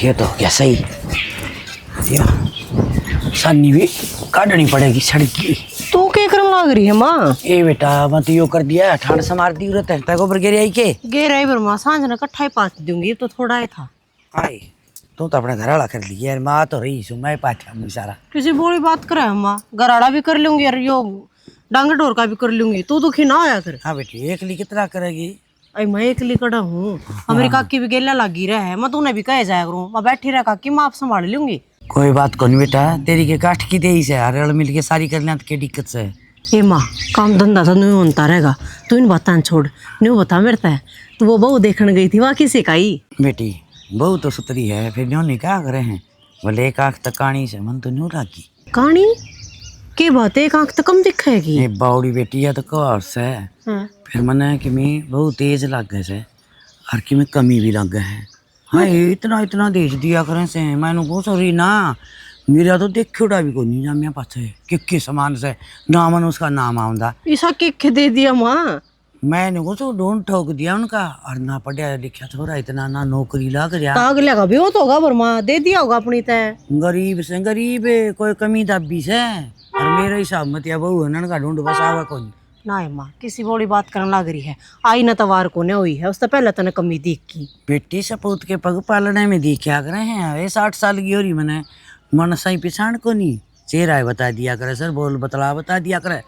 ये तो क्या सही या सन्नी भी काटनी पड़ेगी सड़क की। तू क्या करने लग रही है माँ? ए बेटा मत यो कर दिया ठंड से मार दी उरत है ऊपर गिर आई के गेर आई माँ सांझ ना कट्ठा ही पात दूंगी तो थोड़ा ही था। आए तू तो अपने घर वाला कर लिया यार माँ तो रही सु मैं पाठा मुझे सारा किसी बोली बात करे माँ गराड़ा भी कर लूंगी यार यो डांगर डोर का भी कर लूंगी तू दुखी ना आया कर। हाँ बेटी एक ली कितना करेगी? अरे मैं अकेली कड़ा हूँ हमारी काकी भी गेला लगी रहा है मैं तूने भी कहे जाया करूँ मैं बैठी रहा काकी मैं आप संभाल लूंगी। कोई बात कौन बेटा तेरी के काट की दे से हर मिल के सारी कर लें तो क्या दिक्कत से? ए माँ काम धंधा तो नहीं होता रहेगा तू इन बात छोड़ नहीं बता मेरे तय तू वो बहू देखने गई थी वहाँ किसी का ही बेटी बहू तो सुतरी है फिर न्यों नहीं क्या करे हैं बोले एक आँख तक कहानी से मन तो न्यों लागी कहानी के बात है एक आँख तो कम दिखेगी ये बावड़ी बेटी है तो कौर से हाँ। फिर मन कि मैं बहुत तेज लग गए से और कि मैं कमी भी लग गए है। हाँ इतना इतना देश दिया करें से मैंने को सॉरी ना मेरा तो देख छोड़ा भी को नहीं जामिया पाछे कि सामान से नामन उसका नाम आऊंगा ऐसा के दे दिया माँ मैंने को तो ढूंढ ठोक दिया उनका और ना पढ़िया लिखा थोड़ा इतना ना नौकरी लग रहा ताग लगा भी हो तो होगा पर माँ दे दिया होगा अपनी तय गरीब से गरीब है कोई कमी दाबी से और मेरे हिसाब में त्या बहू है का ढूंढ बस आवा कौन ना माँ किसी बड़ी बात करने लग रही है आई न तवार को ने हुई है उससे पहले तने कमी देख की बेटी सपूत के पग पालने में देखा करे हैं ये 60 साल की हो रही मैंने मन सही पिछाड़ को नहीं चेहरा है बता दिया करे सर बोल बतला बता दिया करे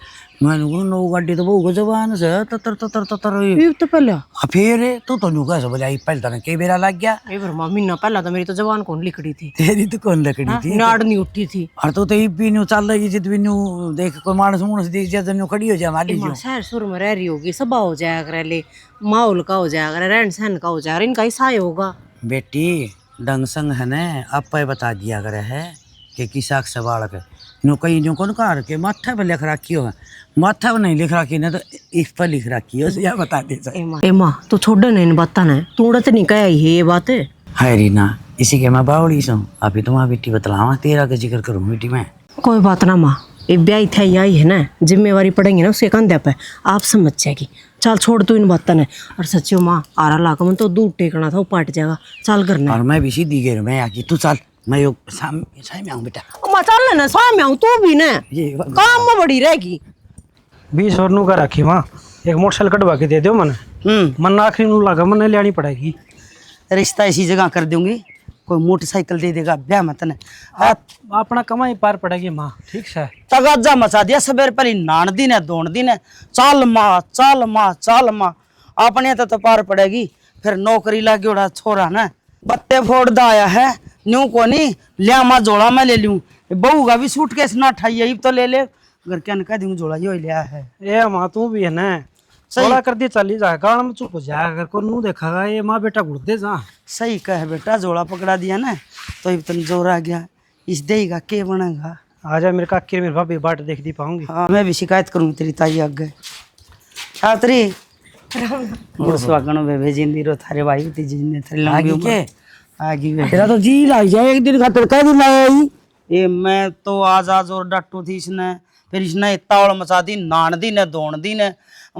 मैंने को नो गाड़ी तो बहु जबान से ततर ततर ततर ये तो पहले फिर तू तो नुका सब बजाई पहले तने के बेरा लग गया ए पर मम्मी ना पहला तो मेरी तो जबान कौन लिखड़ी थी तेरी तो कौन लकड़ी थी नाड़ नहीं उठी थी और तो ही भी न्यू चल रही जित भी न्यू देख कोई मानस मुनस देख जा न्यू खड़ी हो जा माली जो शहर सुर में रह रही होगी सभा हो जाया करे ले माहौल का हो जाया करे रहन सहन का हो जाया इनका ही सहाय होगा बेटी डंग संग है ने अब बता दिया करे है कि किसाक से बालक नो कहीं जो कौन कार के माथा पर लिख रखी हो माथा पर नहीं लिख रखी ना तो इस पर लिख रखी हो या बता दे ए माँ तू छोड़ ना इन बातें ना तू उड़त नहीं कह है ये बात है रीना इसी के मैं बावड़ी सू अभी तुम्हारी बेटी बतलावा तेरा का जिक्र करूँ बेटी मैं कोई बात ना माँ ये ब्याह थे आई है ना जिम्मेवारी पड़ेंगी ना उसके कंधे पे आप समझ जाएगी चल छोड़ तू इन बातों ने और सच्ची माँ आरा लाकर मन तो दूर टेकना था वो पाट जाएगा चल करना और मैं भी सीधी गिर मैं आकी तू चल मैं यो सामने में आऊँ बेटा माँ चल ना सामने आऊँ तू भी ना ये काम में बड़ी रहेगी 20 और नू का रखी माँ एक मोटरसाइकिल कटवा के दे दो मन मन आखिरी नू लगा मन लेनी पड़ेगी रिश्ता इसी जगह कर दूंगी कोई मोटरसाइकिल दे देगा ब्याह मत ने अपना कमाई पार पड़ेगी माँ ठीक है तगाजा मचा दिया सवेर पहले नान दिन है दौड़ दिन है चाल माँ अपने तो पार पड़ेगी फिर नौकरी लगी उड़ा छोरा ना बत्ते फोड़ आया है न्यू को नहीं लिया माँ जोड़ा मैं ले लूँ बहू का भी सूटकेस ना उठाइए तो ले ले घर क्या कह दूँ जोड़ा यो लिया है ए माँ तू भी है ना सोला कर दिया चली जा गाँव में चुप हो जाएगा अगर कोई नू देखागा ये माँ बेटा घुड़ दे जा सही कहे बेटा जोड़ा पकड़ा दिया ना तो तन जोर आ गया इस देगा के बनेगा आ जा मेरे काकी मेरे भाभी बाट देख दी पाऊंगी हाँ मैं भी शिकायत करूँगी तेरी ताई आगे छात्री स्वागण भेजिंदी रो थारे भाई ती जिंदे थारे लंबी उम्र आगे तेरा तो जी लाई जाए एक दिन खातर कह दिन लाया ये मैं तो आज और डट्टू थी इसने फिर इसने इतावल मचा दी नान दी ने दौड़ दी ने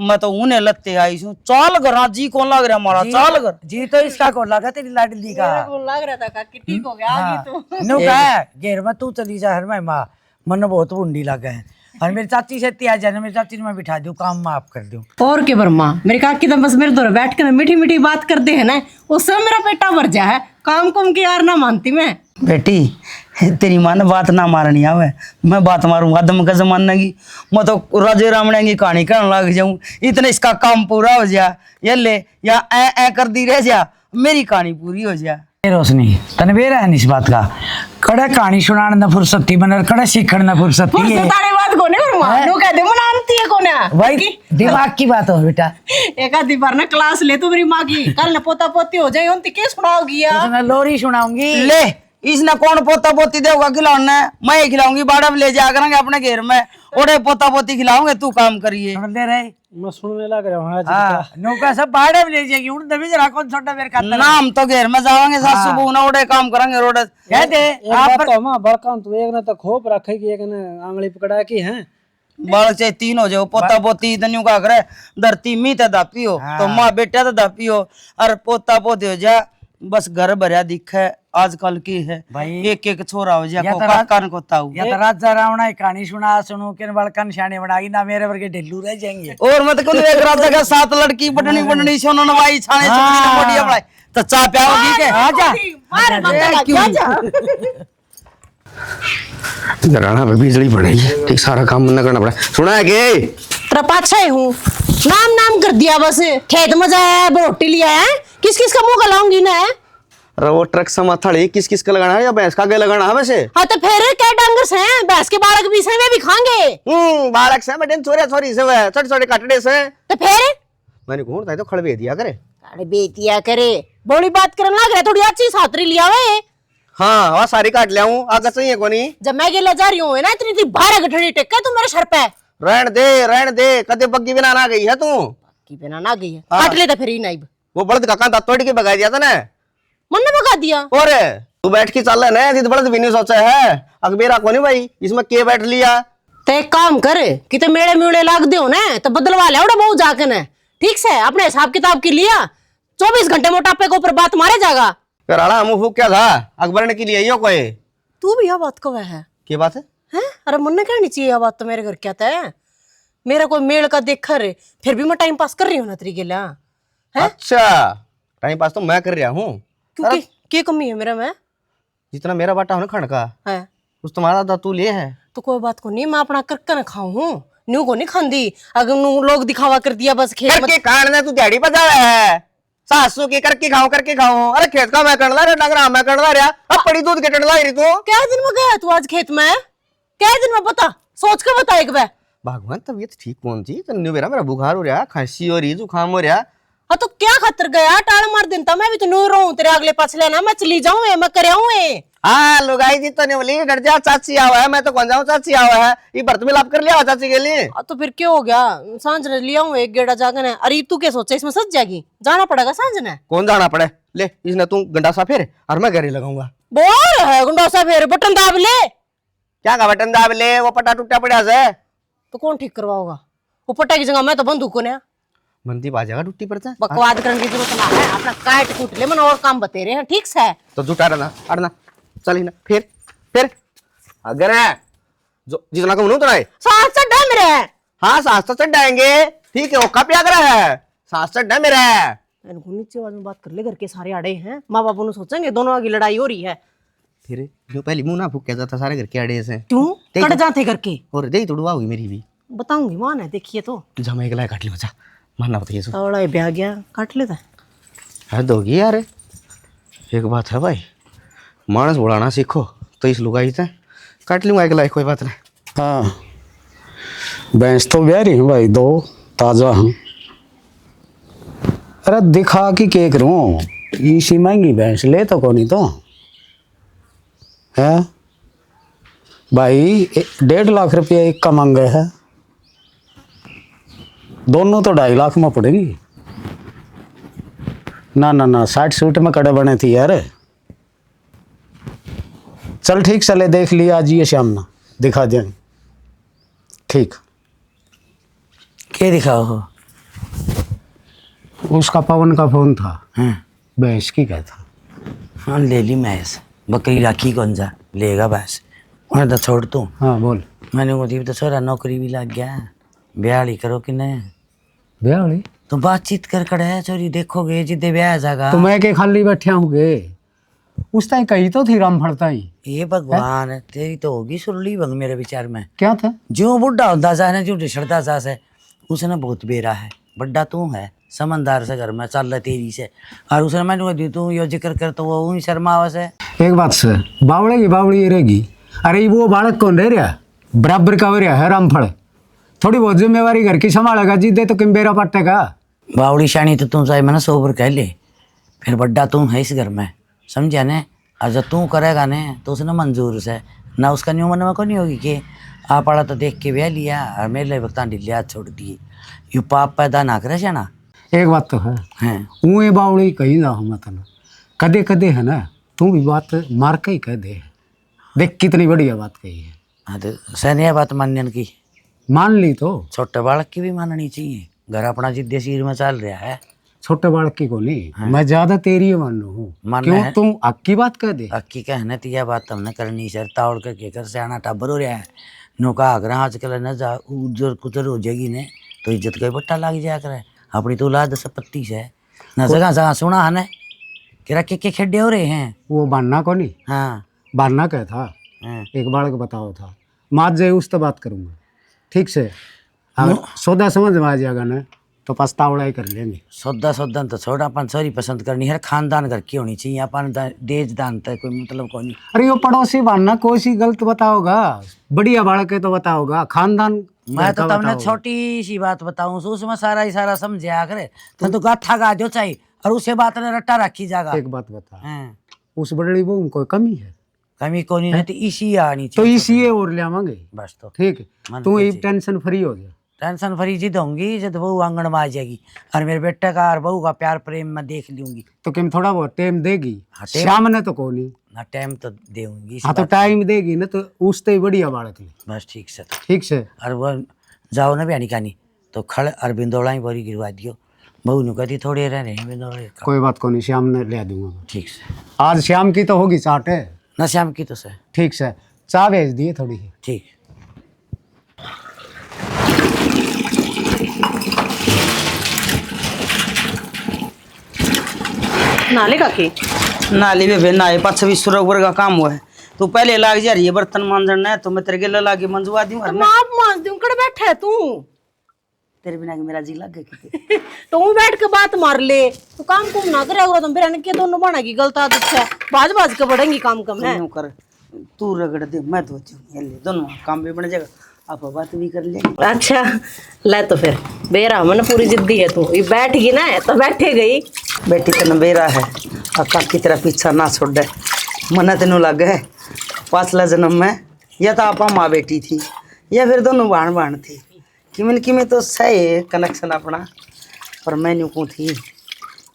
मैं तो उन्हें लत्ते आई हूँ चाल कर जी कौन लग रहा हमारा चाल कर जी तो इसका कौन लगा तेरी लाडली का लग रहा था काकी ठीक हो गया आगे तो नो का घेर में तू चली जा हर मैं माँ मन बहुत बुंडी लगा है और मेरी चाची से आ जाए मेरी चाची ने मैं बिठा दूँ काम माफ कर दूँ और के वर्मा मेरे काकी तो बस मेरे दौर बैठ कर मीठी मीठी बात करते हैं ना उससे मेरा पेटा भर जा है काम कुम की यार ना मानती मैं बेटी तेरी माँ ने बात ना मारनी आवे मैं बात मारूंगा दम का जमाना की मैं तो राजे रामणे की कहानी कहने लग जाऊं इतने इसका काम पूरा हो जा ये ले या ऐ कर दी रह जा मेरी कहानी पूरी हो जा रोशनी तने बेरा है इस बात का कड़े कहानी सुनाने न फुर्सत थी मनर कड़े सीखने न फुर्सत थी बात कोने वर्मा नो कह दे मनानती है कोने भाई दिमाग की बात हो बेटा एक आधी बार ना क्लास ले तू मेरी माँ की कल न पोता पोती हो जाए उनती के सुनाओगी यार लोरी सुनाऊंगी ले इसने कौन पोता पोती देगा खिलाना मैं ही खिलाऊंगी बाड़ा ले जा करेंगे अपने घेर में ओडे पोता पोती खिलाऊंगे तू काम करिए सुन दे रहे मैं सुनने लग रहा हूँ हाँ नौका सब बाड़ा में ले जाएगी उन दबी जरा कौन छोटा मेरे खाता नाम तो घेर में जावांगे सासू बहू ना ओडे काम करेंगे रोडे कह दे आप तो माँ बड़का तू एक ने तो खोप रखेगी एक ने आंगली पकड़ा की है बालक चाहे 3 हो जाओ पोता पोती इतनी का करे धरती मी ते दापी हो तो माँ बेटा तो दापी हो और पोता पोती हो जा बस घर भरिया दिखे आजकल की है भाई, एक एक छोरा हो जा या को तो कान को ताऊ या तो राजा रावणा की कहानी सुना सुनू के बड़का निशाने बनाई ना मेरे वर्गे ढिल्लू रह जाएंगे। और मत को एक रात जगह 7 लड़की बटनी बटनी सोनो नवाई छाने चुपड़ी मोटिया बनाई तो चा प्याओगी के आजा मार मत जा घराना पे बिजली पड़ेगी, ठीक सारा काम न करना पड़ा। सुना है कि तेरा पाछा ही हूँ, नाम नाम कर दिया बस। खेत में जाया रोटी लिया है, किस किस का मुंह गलाऊंगी ना। अरे वो ट्रक समा थड़ी किस किस का लगाना है या भैंस का लगाना है वैसे? हाँ तो फिर क्या डांगर से हैं, भैंस के बालक भी से में भी खाएंगे। बालक से बेटे छोरे छोरी से वे छोटे छोटे कटड़े से। तो फिर मैंने घूरता तो खड़बे दिया करे। अरे बेटिया करे बड़ी बात करने लग रहा है, थोड़ी अच्छी सातरी लिया वे। हाँ वह सारी काट लिया हूँ, आगे चाहिए कोनी। जब मैं गिला जा रही हूँ ना इतनी बारह गठड़ी टेक्का तू मेरे सर पे। रहन दे कदे बग्गी बिना ना गई है तू। की बिना ना गई है, काट ले तो फिर ही नहीं। वो बड़द का कांटा तोड़ के भगा दिया था ना। मन ने भगा दिया। और तू बैठ के चल ना, जिद बड़द भी नहीं सोचा है अकबेरा कोनी भाई इसमें के बैठ लिया। तो एक काम कर कि ते मेड़े मेड़े लाग दो ना तो बदलवा ले उड़ा बहुत जाके ना, ठीक से अपने हिसाब किताब की लिया। 24 घंटे मोटापे के ऊपर बात मारे जागा। कराड़ा मुंह फूक क्या था अकबर ने की लिए यो कोई तू भी यह बात कब है? क्या बात है? हैं? अरे मन ने कहनी चाहिए यह बात तो मेरे घर क्या था। मेरा कोई मेल का देखा रे, फिर भी मैं टाइम पास कर रही हूँ ना तरीके ला। अच्छा टाइम पास तो मैं कर रहा हूँ, क्योंकि क्या कमी है मेरा में? जितना मेरा बाटा हो ना खाने का है उस तुम्हारा आधा तू ले है। तो कोई बात को नहीं, मैं अपना कर खाऊं हूँ, न्यू को नहीं खांदी। अगर न्यू लोग दिखावा कर दिया बस खेत करके खाने तू दिहाड़ी बजा रहा है, सासू की करके खाऊं अरे खेत का मैं करला रे डंगरा मैं करला रे अब पड़ी दूध के टंडला रही तू। क्या दिन में गया तू आज खेत में? क्या दिन में बता, सोच के बता एक बार। भगवान तबीयत ठीक कौन थी तो मेरा बुखार हो रहा, खांसी हो रही, जुकाम हो रहा। हाँ तो क्या खातर गया, टाल मार देता मैं भी तो नो रहूं तेरे अगले पाछले ना, मैं चली जाऊं मैं करे हूं। हाँ लुगाई जी तो नहीं बोली डर जा चाची आवा है, मैं तो कौन जाऊं चाची आवा है, ये भरत मिलाप कर लिया चाची के लिए। तो फिर क्या हो गया, सांझ ने लिया हूं एक गेड़ा जाकर ने। अरे तू क्या सोचा इसमें सज जाएगी, जाना पड़ेगा सांझ ने। कौन जाना पड़े ले, इसने तू गंडासा फिर और मैं घरे लगाऊंगा। बोल है गुंडोसा फिर बटन दाब ले। क्या का बटन दाब ले, वो पटा टूटा पड़ा है तो कौन ठीक करवाओगा? वो पटा की जगह मैं तो बंदूक को ना मंदी बाजेगा टूटी पड़ता। बकवाद करने की जरूरत ना है, अपना काट कूट ले, मन और काम बते रहे हैं, ठीक से। तो जुटा रहना अड़ना चल ही ना फिर अगर है जो जितना कम उतना है सांस चढ़ा मेरे। हाँ सांस तो चढ़ाएंगे, ठीक है ओका प्याग रहा है सांस चढ़ा मेरा है। नीचे आवाज में बात कर ले, घर के सारे आड़े हैं, माँ बाप ने सोचेंगे दोनों की लड़ाई हो रही है। फिर जो पहले मुंह ना फूक जाता सारे घर के आड़े से क्यों कट जाते करके? और दे तोड़वा होगी मेरी भी बताऊंगी मान है, देखिए तो जमा एक लाए काट ली बचा मानना बताइए सो थोड़ा ब्याह गया काट लेता हद होगी यार। एक बात है भाई, मानस बुलाना सीखो तो इस लुगाई से काट लूंगा एक लाए, कोई बात नहीं। हाँ भैंस तो ब्याह रही हूँ भाई, दो ताज़ा हूँ। अरे दिखा कि के करूँ, इसी महंगी भैंस ले तो कौन तो है भाई। 1.5 लाख रुपया एक का मांगे है, दोनों तो 2.5 लाख में पड़ेगी। ना 60 सूट में कड़े बने थी यार। चल ठीक चले देख लिया आज ये शाम ना दिखा देंगे। ठीक क्या दिखाओ हो? उसका पवन का फोन था, हाँ भैंस की क्या था। हाँ ले ली भैंस, बकरी राखी कौन जा लेगा भैंस, मैं तो छोड़ दूँ। हाँ बोल। मैंने वो तो छोरा नौकरी भी लग गया, ब्याह करो कि नहीं? ब्याह वाली तो बातचीत कर कर है चोरी, देखोगे जिद्दे ब्याह जागा। तो मैं के खाली बैठे होंगे, उस टाइम कही तो थी राम फड़ता ही। ये भगवान तेरी तो होगी सुरली भंग मेरे विचार में। क्या था? जो बुढ़ा होता जा है जो ढिसड़ता जा है उसने बहुत बेरा है, बड्डा तू है समझदार से घर में चल रहा तेरी से, और उसने मैंने दी तू यो जिक्र कर तो वो वही शर्मा से। एक बात से बावड़े की बावड़ी रहेगी। अरे वो बालक कौन रह रहा, बराबर का हो रहा है रामफल, थोड़ी बहुत जिम्मेवारी घर की संभालेगा, जिद्दे तो किम्बेरा पट्टेगा। बावड़ी शानी तो तू चाहे मैंने सोबर कह ले, फिर बड्डा तू है इस घर में, समझा ने। और जब तू करेगा ने तो उसने मंजूर से ना, उसका न्यू मन में को नहीं होगी कि आ पड़ा तो देख के ब्याह लिया और मेरे लिए भक्तान ढिलिया छोड़ दिए, यू पाप पैदा ना करे जाना। एक बात तो है, ऊँ बावड़ी कही ना हम तो कदे कदे है ना, तू भी बात मार के ही कह दे, देख कितनी बढ़िया बात कही है। हाँ तो सैन्य बात मानने की मान ली तो छोटे बालक की भी माननी चाहिए, घर अपना जिद्दे सिर में चल रहा है, छोटे बालक की को नहीं, मैं ज्यादा तेरी ही मानू हूँ। मानना क्यों है। तुम हक की बात कह दे। अक्की कहने तो यह बात हमने करनी सर, तावड़ के केकर से आना टब्बर हो रहा है नौका आकर आजकल न जा उजर कुचर हो जाएगी ने तो इज्जत का ही बट्टा लग जाया करे। अपनी तो औलाद संपत्ति से न जगह जगह सुना है ने कि के खेडे हो रहे हैं। वो बानना को नहीं, हाँ बानना क्या था, हाँ। एक बालक बताओ था, मात जाए उस तो बात करूंगा ठीक से। अगर सौदा समझ में आ जाएगा ना तो पछतावड़ा ही कर लेंगे। सौदा सौदा तो छोड़ा, अपन सारी पसंद करनी है, खानदान घर की होनी चाहिए, अपन देज दान तक कोई मतलब कोई नहीं। अरे वो पड़ोसी बानना कोई सी गलत बताओगा, बढ़िया बालक है तो बताओगा, खानदान मैं तो घर का तुमने बताओगा। छोटी सी बात बताऊं सो उसमें सारा ही सारा समझा करे तो गाठा गा जो चाहिए और उसे बात ने रट्टा रखी जाएगा। एक बात बता, हाँ। उस बड़ी बहू में कोई कमी है कमी को नहीं तो इसी आनी तो चाहिए इसी और ले आवांगे। बस। तो ठीक है, मन तू के ये जी। टेंशन फ्री हो जा। टेंशन फ्री जिद होंगी जब बहू आंगन में आ जाएगी और मेरे बेटे का और बहू का प्यार प्रेम मैं देख लूंगी। तो किम थोड़ा बहुत टाइम देगी, हाँ, टाइम- शाम ने तो को नहीं। ना टाइम तो देऊंगी इस हाँ तो बात- टाइम देगी ना तो उससे ही बढ़िया बालक ले। बस ठीक से। तो ठीक से और वो जाओ ना बयानी कहानी तो खड़ और बिंदौला ही बोरी गिरवा दियो, बहू नु कहती थोड़े रह रहे बिंदौले का। कोई बात को नहीं, शाम ने ले दूंगा मैं। ठीक से आज शाम की तो होगी चाट है। ना शाम की तो सर ठीक से चाय भेज दिए थोड़ी सी। ठीक। नाले काकी नाली में भेजना है, पाँच छब्बीस ऊपर का काम हुआ है। तू पहले लाग जा रही है बर्तन मांजना है तो मैं तेरे के लागे मंजवा दूं। तो माप मांस दूं कड़ बैठा है तू। तेरे बिना मेरा जी लग गया। तू बैठ के बात मार ले, तू काम कुम ना करे और तुम बिरयानी के दोनों बना की गलत आदत है, बाज बाज के बढ़ेंगी काम कम है। तू कर, तू रगड़ दे मैं धो ले, दोनों काम भी बन जाएगा, आप बात भी कर लेंगे। अच्छा ले तो फिर बेरा मन पूरी जिद्दी है तू, ये बैठ गई ना तो बैठे गई। बेटी तेन बेरा है और काकी तेरा पीछा ना छोड़ दे। मना तेन लग है पाछला जन्म में या तो आपा माँ बेटी थी या फिर दोनों बाण बाण थी, किमें तो सही कनेक्शन अपना, पर मैं न्यू को थी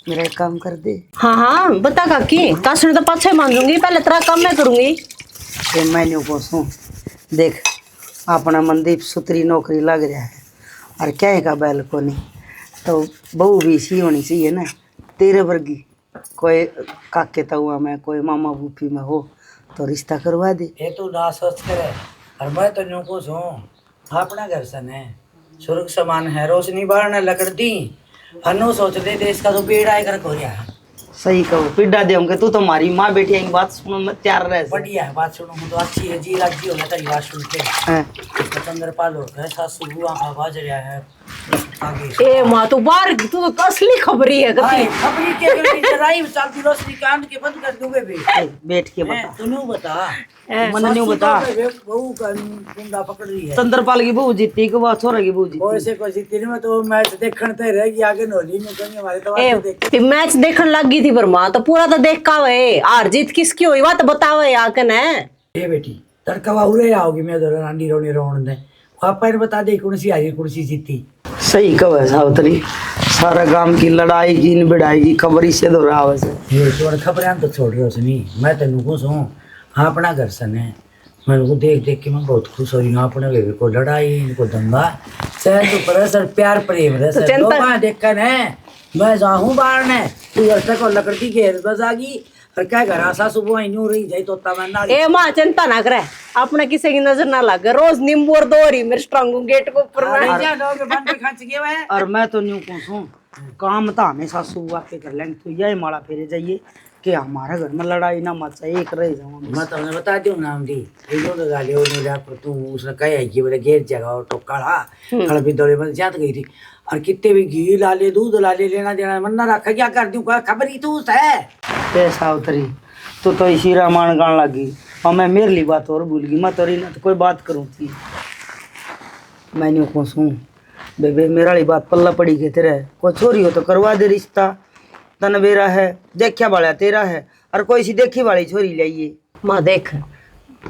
मेरा एक काम कर दे। हाँ हाँ बता काकी, कासने तो पाछे मांजूंगी, पहले तेरा काम मैं करूंगी। ये मैं न्यू को सू देख अपना मनदीप सुतरी नौकरी लग रहा है और क्या है का बैल को नहीं तो बहू भी इसी होनी चाहिए ना तेरे वर्गी, कोई काके तहुआ में कोई मामा बूफी में हो तो रिश्ता करवा दे। ये तू ना सोच करे और मैं तो न्यू को हूँ अपना घर सन है, स्वर्ग समान है, रोशनी बाढ़ लकड़ दी अनु सोच दे देश का तो पेड़ आए कर को रहा है। सही कहो पिड्डा दे होंगे, तू तो हमारी माँ बेटी की बात सुनो मैं तैयार रह बढ़िया है बात सुनो तो अच्छी है जी राजी हो तेरी बात सुन के। हैं। चंद्र पाल हो गए सासू बुआ का आवाज रहा है आगे। ए माँ तू बाहर तू तो असली खबरी है हाय, कभी। खबरी के गली जराई चलती रोशनी कांड के बंद कर दूंगे बे। बैठ के बता तूने बता मन न्यू बता। बहू का कुंडा पकड़ रही है चंद्रपाल की बहू जीती कि वह छोरा की बहू जीती। वैसे कोई जीती नहीं, मैं तो मैच देखने तक रहेगी आगे नोली नहीं कहीं हमारे तो ए देख फिर मैच देखने लग गई थी पर माँ तो पूरा तो देख का वे हार जीत किसकी हुई बात बतावे आकन है। ये बेटी तड़का उरे आओगी मैं तो रानी रोने रोन दे पापा ने बता दे कौन सी आई कौन सी जीती। सही कहो है सावतरी, सारा गांव की लड़ाई की निबड़ाई की खबर इससे दोहरावे से। ये तो खबरें तो छोड़ रहे हो सुनी, मैं तेन खुश हूँ अपना घर सन है, मैं उनको देख देख के मैं बहुत खुश हो रही हूँ। अपने बेबी को लड़ाई इनको दंगा सर तो पर सर प्यार प्रेम रहे सर चिंता- लोग देखकर है मैं जाऊँ बाहर ने तू घर तक और लकड़ी घेर बजागी और क्या घर सासू बुआ न्यू रही जाए तो तमन्ना ए माँ चिंता ना करे, अपना किसी की नजर ना लगे, रोज नींबू और दो रही मेरे स्ट्रांग गेट को ऊपर में। और मैं तो न्यू कहूँ काम तो हमेशा सुबह पे कर लेंगे, तो यही माड़ा फेरे जाइए कि हमारे घर में लड़ाई ना मचा एक रह जाऊँ। मैं तुम्हें बता दूँ नाम दी इनो लगा ले उन्हें जाकर तू उसने कहा कि बोले घेर जगह और टोकाड़ा खड़ भी दौड़े में जात गई थी और कितने भी घी ला ले दूध ला ले लेना देना मन ना रखा क्या कर दूँ खबर ही तू है सावतरी तू तो इसी रामायण गान लगी और मैं मेरे लिए बात और भूल गई, मैं तो ना तो कोई बात करूँ थी। मैं न्यू कहूँ बेबे मेरा वाली बात पल्ला पड़ी के तेरे कोई छोरी हो तो करवा दे रिश्ता, तन बेरा है देखा वाला तेरा है और कोई सी देखी वाली छोरी लाइए। माँ देख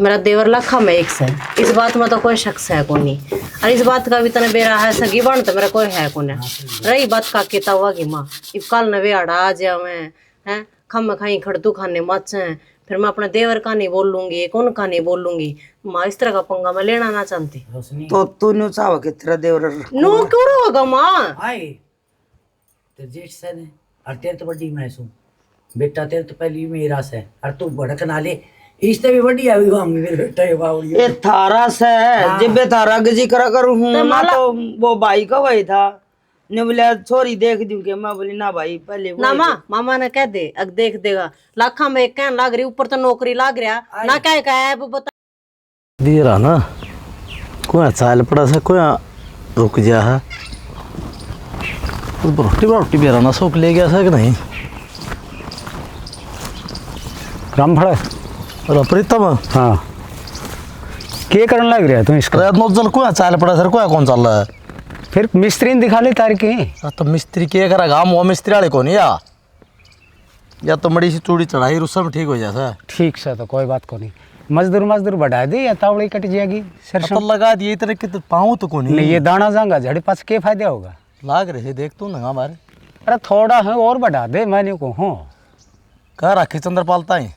मेरा देवर लखा में एक से, इस बात में तो कोई शख्स है कोनी, और इस बात का भी तने बेरा है सगी बन तो मेरा कोई है कोने। रही बात का केता हुआ कि माँ इब कल नवे आड़ा आ जा मैं हैं खम खाई खड़तू खाने मचे फिर मैं अपने देवर का नहीं बोल लूंगी कौन का नहीं बोल लूंगी। माँ इस तरह का पंगा मैं लेना ना चाहती। तो तू न्यू चाहो कि तेरा देवर नो क्यों होगा माँ? हाय तेरे जेठ से ने और तेरे तो बड़ी मैं हूँ बेटा तेरे तो पहली मेरा से और तू भड़क ना ले इससे भी बड़ी आई हम मेरे बेटा ये बावड़ी ये थारा से जिबे थारा गजी करा करूँ हूँ ना तो वो भाई का वही था ने बोला छोरी देख दूं के मैं बोली ना भाई पहले ना मामा ने कह दे अग देख देगा लाखा में एक कहन लाग रही ऊपर तो नौकरी लाग रहा ना क्या है वो बता दे रहा ना कोई चाल पड़ा से कोई रुक गया है रोटी बेरा ना सोख ले गया था कि नहीं रामफल अरे प्रीतम हाँ के करने लग रहा है तू इसका अरे नोजल कोई चाल पड़ा सर कोई कौन चल रहा है फिर मिस्त्री ने दिखा ले तार की तो मिस्त्री के करेगा हम वो मिस्त्री वाले को नहीं या तो मड़ी सी चूड़ी चढ़ाई रुस्सा में ठीक हो जाता ठीक से तो कोई बात को नहीं मजदूर बढ़ा दे या तावड़ी कट जाएगी सरसों तो लगा दिए इतने कि तो पाऊँ तो को नहीं नहीं ये दाना जाऊंगा झड़े पास के फायदा होगा लाग रहे देख तू ना हमारे अरे थोड़ा है और बढ़ा दे मैंने को हूँ कह राखी चंद्र पालता है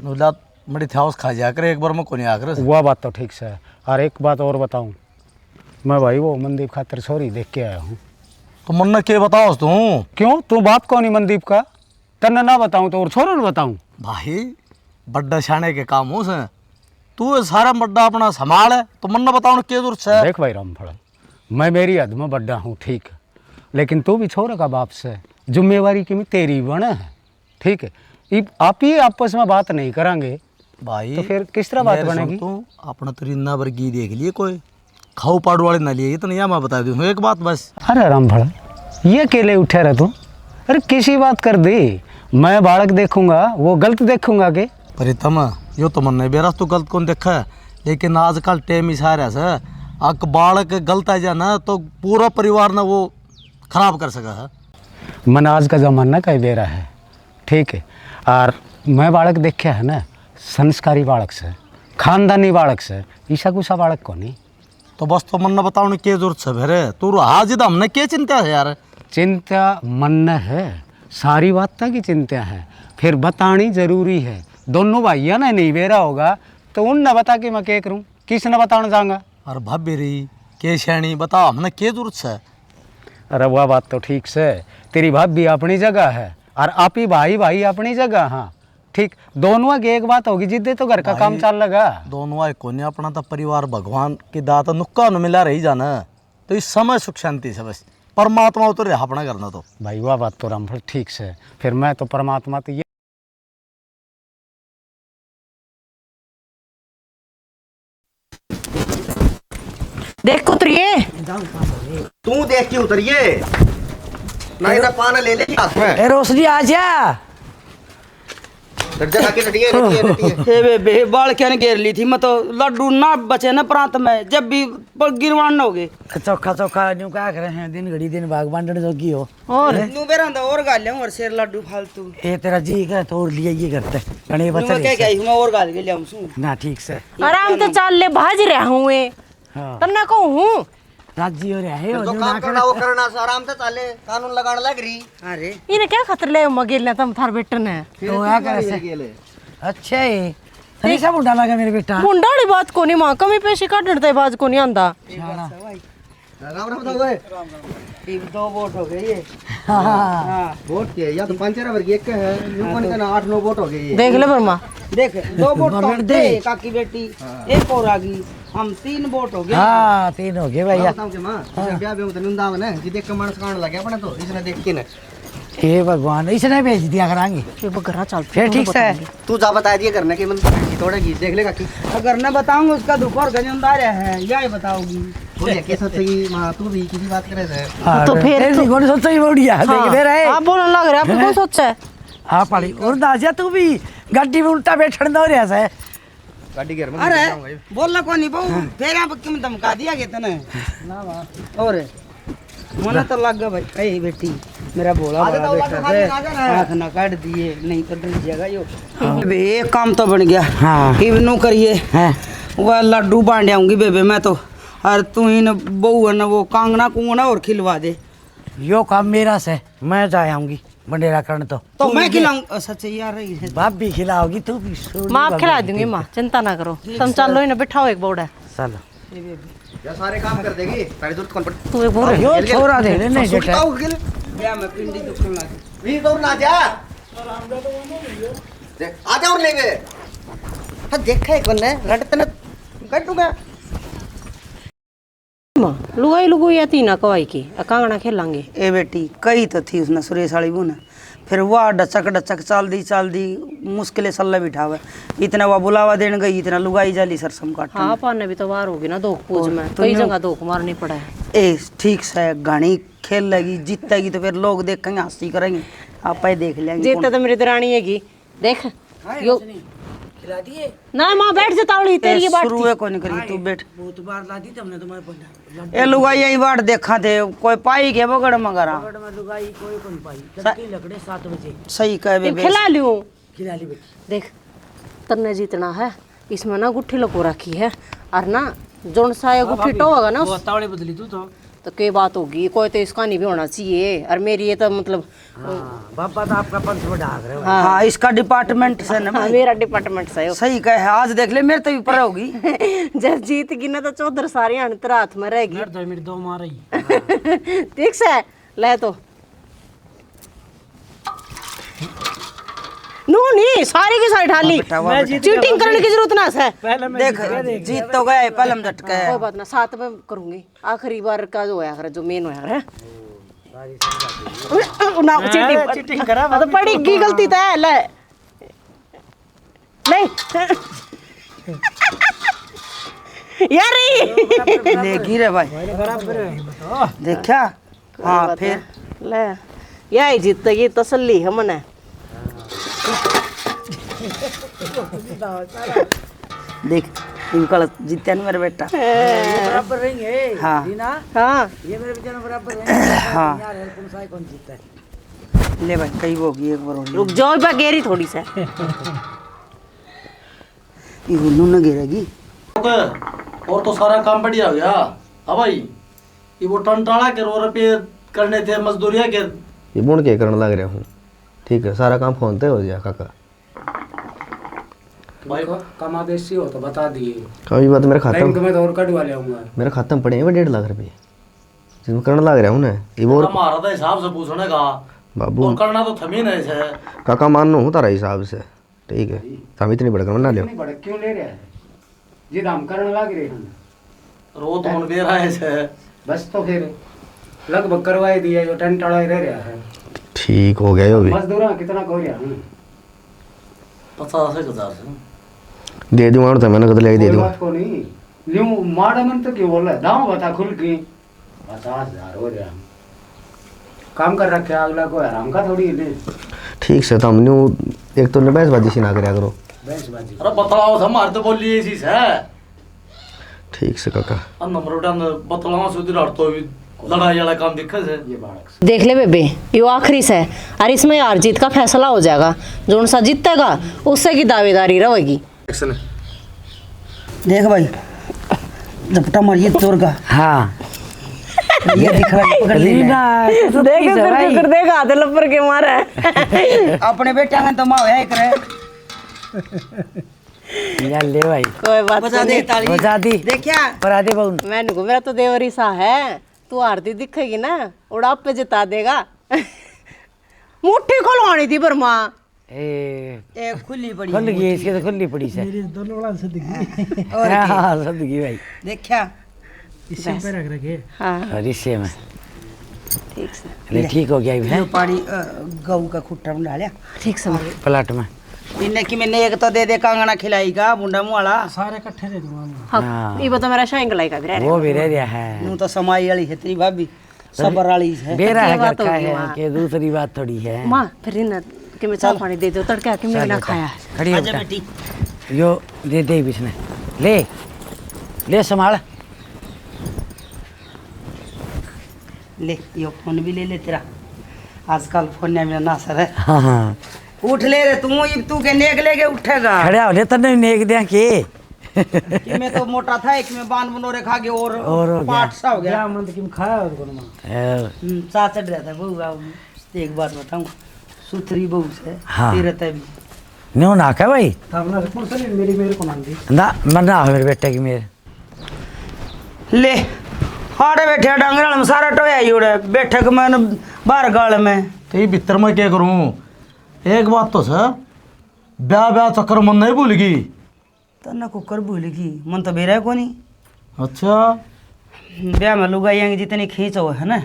नुला मड़ी थाउस खा जा कर एक बार में को नहीं आकर वह बात तो ठीक से है और एक बात और बताऊँ मैं भाई वो मनदीप खातर छोरी देख के आया हूँ तो मन ने के बताओ तू क्यों तू बाप कौन ही मनदीप का तन्ने ना बताऊँ तो और छोरों ने बताऊँ भाई बड्डा छाने के काम हो से तू सारा बड्डा अपना संभाल है तो मन ने बताओ क्या जरूरत है देख भाई रामफल मैं मेरी हद में बड्डा हूँ ठीक है लेकिन तू भी छोरे का बाप से जिम्मेवारी की भी तेरी बन है ठीक है आप ही आपस में बात नहीं करेंगे भाई तो फिर किस तरह बात मेरे बनेगी सुन तू अपना तो रिन्ना वर्गी देख लिए कोई खाऊ पाड़ वाले ना लिए इतना मैं बता दूँ एक बात बस अरे रामफल ये अकेले उठे रहे तू अरे किसी बात कर दी मैं बालक देखूंगा वो गलत देखूंगा के प्रीतम यो तो मन नहीं बेरा तू गलत कौन देखा है लेकिन आजकल टेम इशारा से अक बालक गलत आ जाना तो पूरा परिवार ना वो खराब कर सका है मन आज का ज़माना का ही बेरा है ठीक है और मैं बालक देखा है ना संस्कारी बालक से खानदानी बालक से ईसा गुस्सा बालक को नहीं तो बस तो मन ने बताओ क्या जरूरत है भेरे तू हाज हमने क्या चिंता है यार चिंता मन है सारी बात की चिंता है फिर बतानी जरूरी है दोनों भाइया ने नहीं बेरा होगा तो उन न बता के मैं क्या करूँ किस न बताने जाऊँगा अरे भाभी रही के श्रेणी बताओ हमने क्या जरूरत है अरे वह बात तो ठीक से तेरी भाभी अपनी जगह है और आप ही भाई अपनी जगह हाँ ठीक दोनों की एक बात होगी जिद्दे तो घर का काम चल लगा दोनों आए को नहीं अपना तो परिवार भगवान की दाता नुक्का न मिला रही जाना तो इस समय सुख शांति से बस परमात्मा तो रहा अपना करना तो भाई वह बात तो रामफल ठीक से फिर मैं तो परमात्मा तो ये देख उतरिए तू देख के उतरिए नहीं ना पाना ले ले हाथ में ए रोशनी आ जा दर्जा लाके रटिए हे बे बाल क्या घेर ली थी मैं तो लड्डू ना बचे ना प्रांत में जब भी गिरवान हो गए चौखा चौखा न्यू क्या कर रहे हैं दिन घड़ी दिन भाग बांटने जोगी हो और नू बेरा और गाल ले और शेर लड्डू फालतू ये तेरा जी का तोड़ लिया ये करते गणे मैं क्या बच्चे मैं और गाल के ले आऊं सु ना ठीक से आराम से चाल ले भाज रहा हूँ मैं हाँ तन्ना कहूँ राजी हो रहा है जो काम करना वो करना आराम से चाले कानून लगाने लग रही अरे इन्हें क्या खतर ले मगेल ने तुम थार बेटन है तो क्या करे से अच्छा है सही सब उठा लगा मेरे बेटा मुंडाड़ी बात को नहीं माँ कमी पैसे काटने ते बाज को नहीं आंदा राम राम तो टीम 2 वोट हो गए ये हां वोट के या तो पंचरा वर्ग एक है यूपन का ना 8-9 वोट हो गए ये देख ले बर्मा देख 2 वोट तो दे काकी बेटी एक और आ गई हम 3 वोट हो गए हाँ 3 हो गए भैया बताऊं के मां ब्याह में तो निंदा में जी देख के मानस कान लगे अपने तो इसने देख के ना हे भगवान इसने भेज दिया करांगे ये बगरा चल फिर ठीक से तू जा बता दिए करने के मन तोड़ेगी देख ले काकी अगर न बताऊंगा उसका दुख और गजनदार है या ही बताओगी बोले के सच की मां तू भी किसी बात करे है तो फिर ऐसी कौन सोचा ही बढ़िया देख दे रहे आप बोलने लग रहे आप कौन सोचा है हाँ पड़ी और दाजा तू भी गाड़ी में उल्टा बैठने दो रहा है गाड़ी घर में अरे बोलना कौन नहीं बहु फिर आप क्यों धमका दिया गया तने ना और मन तो लग गया भाई ए बेटी मेरा बोला बड़ा बेटा है आँख ना काट दिए नहीं तो डर जाएगा यो बे एक काम तो बन गया हाँ इवनू करिए हैं वह लड्डू बांध आऊंगी बेबे मैं तो और तू ही न बहू है न वो कांगना कुंगना और खिलवा दे यो काम मेरा से मैं जा आऊंगी बंडेरा करने तो मैं खिलाऊं सच यार रही है बाप भी खिलाओगी तू भी माँ आप खिला दूंगी माँ चिंता ना करो तुम चलो इन्हें बिठाओ एक बोर्ड है चलो या सारे काम कर देगी सारी जरूरत कौन पड़ तू एक बोर्ड यो छोरा दे नहीं बेटा सुटाओ के ब्याह में पिंडी दुखने लगी। भी तो ना जा देख आ जा और ले गए हाँ देखा है कौन है रटते न कटूंगा माँ लुगाई लुगुई आती ना कवाई की कांगड़ा खेलांगे। ए बेटी कही तो थी उसने सुरेश वाली बू ने, फिर वह डचक डचक चाल दी मुश्किलें सल्ला बिठावे, इतना वह बुलावा देने गई, इतना लुगाई जाली सरसम काट। हाँ पाने भी तो बाहर होगी ना धोख पूज में, कई जगह धोख मारनी पड़ा है। ए ठीक से घनी खेल लगी, जीतेगी तो फिर लोग देखेंगे हंसी करेंगे, आप ही देख लेंगे। जीते तो मेरी दरानी हैगी देख यो ना माँ बैठ जा तावड़ी तेरी ये बात शुरू को नहीं करी तू बैठ। बहुत बार ला दी तुमने तुम्हारे पंडा ए लुगाई यही बात देखा थे कोई पाई के बगड़ मगरा में लुगाई कोई कौन पाई चक्की लकड़े 7 बजे सही कहे बे खिला लूं खिला ली बेटी। देख तन्ने जीतना है इसमें ना गुट्ठी लको रखी है और ना जोन सा ये गुट्ठी टो होगा ना तावड़े बदली तू तो क्या बात होगी, कोई तो इसका नहीं भी होना चाहिए और मेरी ये तो मतलब बाबा तो आपका पंच में ढाक रहे हो। हाँ इसका डिपार्टमेंट से ना हाँ, मेरा डिपार्टमेंट से सही कहे आज देख ले मेरे तो भी पर होगी। जब जीत गई ना तो चौधर सारी तेरे हाथ में रहेगी। मेरी 2 मार रही ठीक से ले तो नो नहीं सारी की सारी ढाली, चीटिंग करने की जरूरत ना है। देख जीत तो गए पलम झटका है। कोई बात ना साथ में करूंगी, आखिरी बार का जो होया है जो मेन होया है ना चीटिंग करा तो बड़ी की गलती तो है। ले ले यारी ले गिरे भाई देखा। हाँ फिर ले यही जीतेगी तसल्ली है मने। देख कल जीते ना मेरे बेटा। बराबर रहेंगे हाँ हाँ ये मेरे बेचारे बराबर रहेंगे। हाँ यार कौन सा कौन जीता है। ले भाई कई होगी एक बार और रुक जाओ बा गेरी थोड़ी सा ये हुन्नू न गिरेगी। और तो सारा काम बढ़िया हो गया। हाँ भाई ये वो टंटाला के 2 रुपये करने थे मजदूरिया के ये बुन के करने लग रहा हूँ ठीक है सारा काम फोन पे हो गया काका भाई कमा देसी हो तो बता दिए कभी बात मेरे खाता बैंक में तो और कटवा ले आऊंगा। मेरे खाता में पड़े हैं 1.5 लाख रुपये जिसमें करने लग रहा हूँ ना ये वो हमारा तो हिसाब से पूछने का बाबू और करना तो थमी नहीं है काका मान हूँ तारा हिसाब से ठीक है हम इतनी बड़कर ना ले इतनी भड़क क्यों ले रहा है जिद हम करने लग रहे हैं रो तो मन दे रहा है बस तो फिर लगभग करवाई दिया जो टेंट अड़ा ही रह रहा है। ठीक हो गया यो भी मजदूरा कितना कह रहा हूँ 50,000 दे दूंगा तो मैंने कद ले दे कोई दूंगा बात को नहीं ल्यूं माड़ा मन तो क्यों बोल रहा है दाम बता खुल की 50,000 हो रहा काम कर रखे अगला को आराम का थोड़ी ले ठीक से तो हमने एक तो बहसबाजी सी ना करया करो बहसबाजी। अरे बताओ हमारे तो बोली ये चीज है ठीक से काका नंबर उठान बतलावा सुधी लड़तो भी लड़ाई वाला काम दिक्कत है ये बालक देख ले बेबे ये आखिरी से और इसमें हार जीत का फैसला हो जाएगा, जोन सा जीतेगा उससे की दावेदारी रहेगी। देख भाई लपटा मारिए तोर का। हाँ ये दिख रहा है पकड़ लेना। देख देख आधे लपर के मारे अपने बेटा में तो माँ है करे यार ले भाई कोई बात बजा दे ताली बजा दी देखा पर दे बहु मैंने को मेरा तो देवरी सा है, तू आरती दिखेगी ना उड़ाप पे जिता देगा। मुट्ठी खुलवानी थी पर माँ ए खुली पड़ी खुल गई इसके तो खुली पड़ी से दोनों बड़ा सदगी हाँ सदगी भाई देखा इससे पे रख रखे हाँ और इससे में ठीक से ले ठीक हो गया ये जो पानी गऊ का खुट्टा बना लिया ठीक से प्लाट में इन्हें कि मैंने एक तो दे दे कांगना खिलाएगा बुंडा मुँह वाला सारे इकट्ठे दे दूंगा हाँ ये बता मेरा शाइन गलाई का भी वो भी रह गया है नू तो समाई वाली है तेरी भाभी सबर वाली है। बेरा है बात घर का होगी है वहाँ। कि दूसरी बात थोड़ी है माँ फिर ना कि मैं चाय पानी दे दो तड़के आके मैंने ना खाया है। खड़ी हो आजा बेटा। बेटी यो दे दे बिसने ले ले संभाल ले यो फोन भी ले ले तेरा आजकल फोन में मेरा नासर है। हाँ हाँ उठ ले रे तू के नेक लेके उठेगा खड़े हो ले तने नेक दिया के कि मैं तो मोटा था एक में बांध बनोरे खा के और हो गया। पाट सा हो गया। क्या मंद की खाया उसको ना साथ चढ़ रहा था बहू अब एक बात बताऊं सुथरी बहू से हाँ। तीरथ है भी न्यू ना का भाई तब ना कौन सा मेरी मेरे को नाम दी ना मरना हो मेरे बेटे की मेरे ले आड़े बैठे डांगराल में सारा टोया ही उड़े बैठक में बाहर गाल में। तो ये भीतर मैं क्या करूँ? एक बात तो सर, ब्याह ब्याह चक्कर मन नहीं भूल गई। तना कुकर भूलगी मन तो बेरा को नहीं। अच्छा, ब्याह में लुगाइयाँ जितनी खींच हो है ना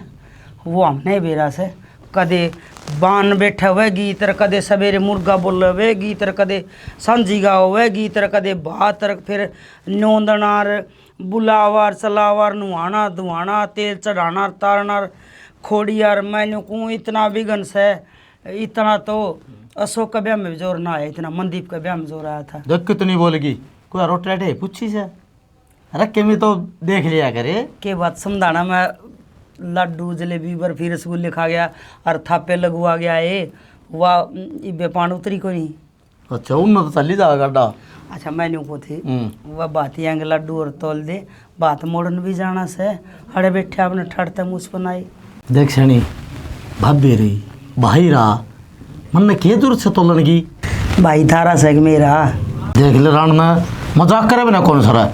वो हमने बेरा से कदे बान बैठा हुए गीतर, कदे सवेरे मुर्गा बोल हुए गीतर, कदे सांझी गा हुए गीतर, कदे भात फिर न्योंदनार बुलावार चलावार नुहाना धुआना तेल चढ़ाना तारना खोड़ियार। मैंने कहूँ इतना बिगन से इतना तो अशोक का ब्याह में जोर ना आया, इतना मनदीप का ब्याह में जोर आया था। देख कितनी बोलेगी, कोई रोटलाटे पूछी से रखे में तो देख लिया करे। के बात समझाना मैं लड्डू जलेबी बर्फी रसगुल्ले खा गया और थापे लगवा गया ये वाह बेपान उतरी को नहीं। अच्छा, उन तो चली जाएगा गड्ढा। अच्छा मैंने को थी वह बात यांग लड्डू और तोल दे बात मोड़न भी जाना से हड़े बैठे आपने ठड़ते मुझ पर नाई। देख सनी भाभी रही भाई रहा मन ने के दूर से तोलन की भाई थारा से मेरा देख ले रान ने मजाक करे बिना कौन सरा।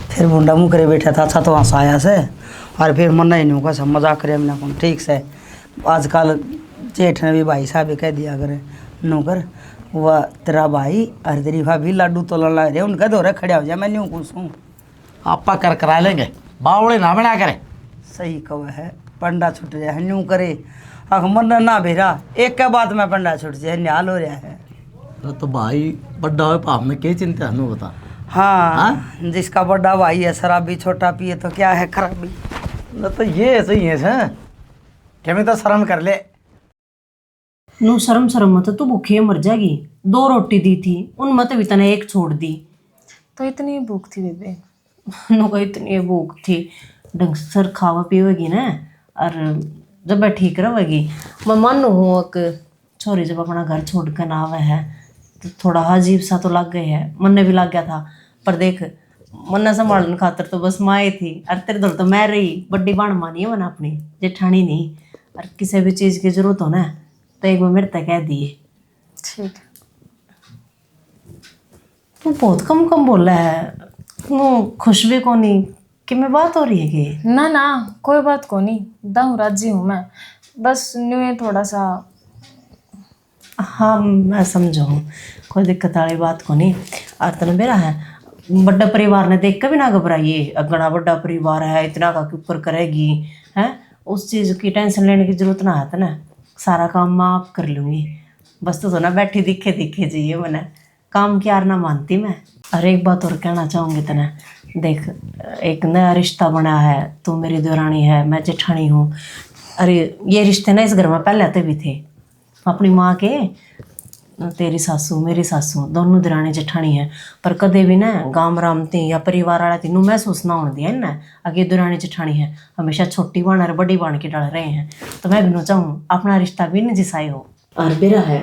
फिर मुंडा मुँह करे बैठा था अच्छा तो हंसाया से और फिर मन नहीं का सब मजाक करे बिना कौन ठीक से। आजकल जेठ ने भी भाई साहब भी कह दिया करे नौकर वह तेरा भाई और तेरी भाभी लड्डू तोलन लग रहे उनका दौरे खड़े हो जाए मैं न्यू कुछ हूँ आपा कर करा लेंगे बावड़े ना बना करे। सही कव है पंडा छुट रहा है न्यू करे अख मन ना भेरा एक के बाद में पंडा छुट जाए न्याल हो रहा है। तो भाई बड्डा हो पाप में क्या चिंता है बता। हाँ जिसका बड़ा भाई है शराबी छोटा पिए तो क्या है खराबी। न तो ये सही है सर क्या मैं तो शर्म कर ले। नू शर्म शर्म मत तू भूखी मर जाएगी। 2 रोटी दी थी उन मत भी तने एक छोड़ दी। तो इतनी भूख थी बेबे? नो को इतनी भूख थी ढंग से सर खावा पीवेगी ना और जब मैं ठीक रहेगी। मैं मान हूँ एक छोरी जब अपना घर छोड़ कर ना आवे है तो थोड़ा अजीब सा तो लग गए है मन ने भी लग गया था पर देख मन ने संभालने खातर तो बस माए थी और तेरे दौर तो मैं रही बड्डी बाण मानी है मैंने अपनी जेठानी नहीं। और किसी भी चीज़ की जरूरत हो ना तो एक बार मेरे तक कह दिए। ठीक। तू बहुत कम कम बोल रहा है तू खुश भी को नहीं कि मैं बात हो रही है कि ना ना कोई बात को नहीं दाऊ राजी हूँ मैं बस न्यू है थोड़ा सा। हाँ मैं समझो हूँ कोई दिक्कत वाली बात को नहीं। और तने मेरा है बड़ा परिवार ने देख के भी ना घबराइए अगड़ा बड़ा परिवार है इतना का के ऊपर करेगी है उस चीज़ की टेंशन लेने की जरूरत ना है तो ना सारा काम मैं आप कर लूँगी बस तो ना बैठी दिखे दिखे चाहिए मैंने काम की यार ना मानती मैं। और एक बात और कहना चाहूँगी तना देख एक नया रिश्ता बना है तू मेरी देवरानी है मैं जेठानी हूँ। अरे ये रिश्ते ना इस घर में पहले आते भी थे अपनी माँ के तेरी सासू मेरी सासू दोनों दरानी जेठानी है पर कदे भी ना गांव रामती या परिवार वाला तीनों महसूस ना होने दिया ना आगे दरानी जेठानी है हमेशा छोटी बाण और बड़ी बाण के डाल रहे हैं तो मैं भी चाहूँ अपना रिश्ता भी न जिसाई हो। और बेरा है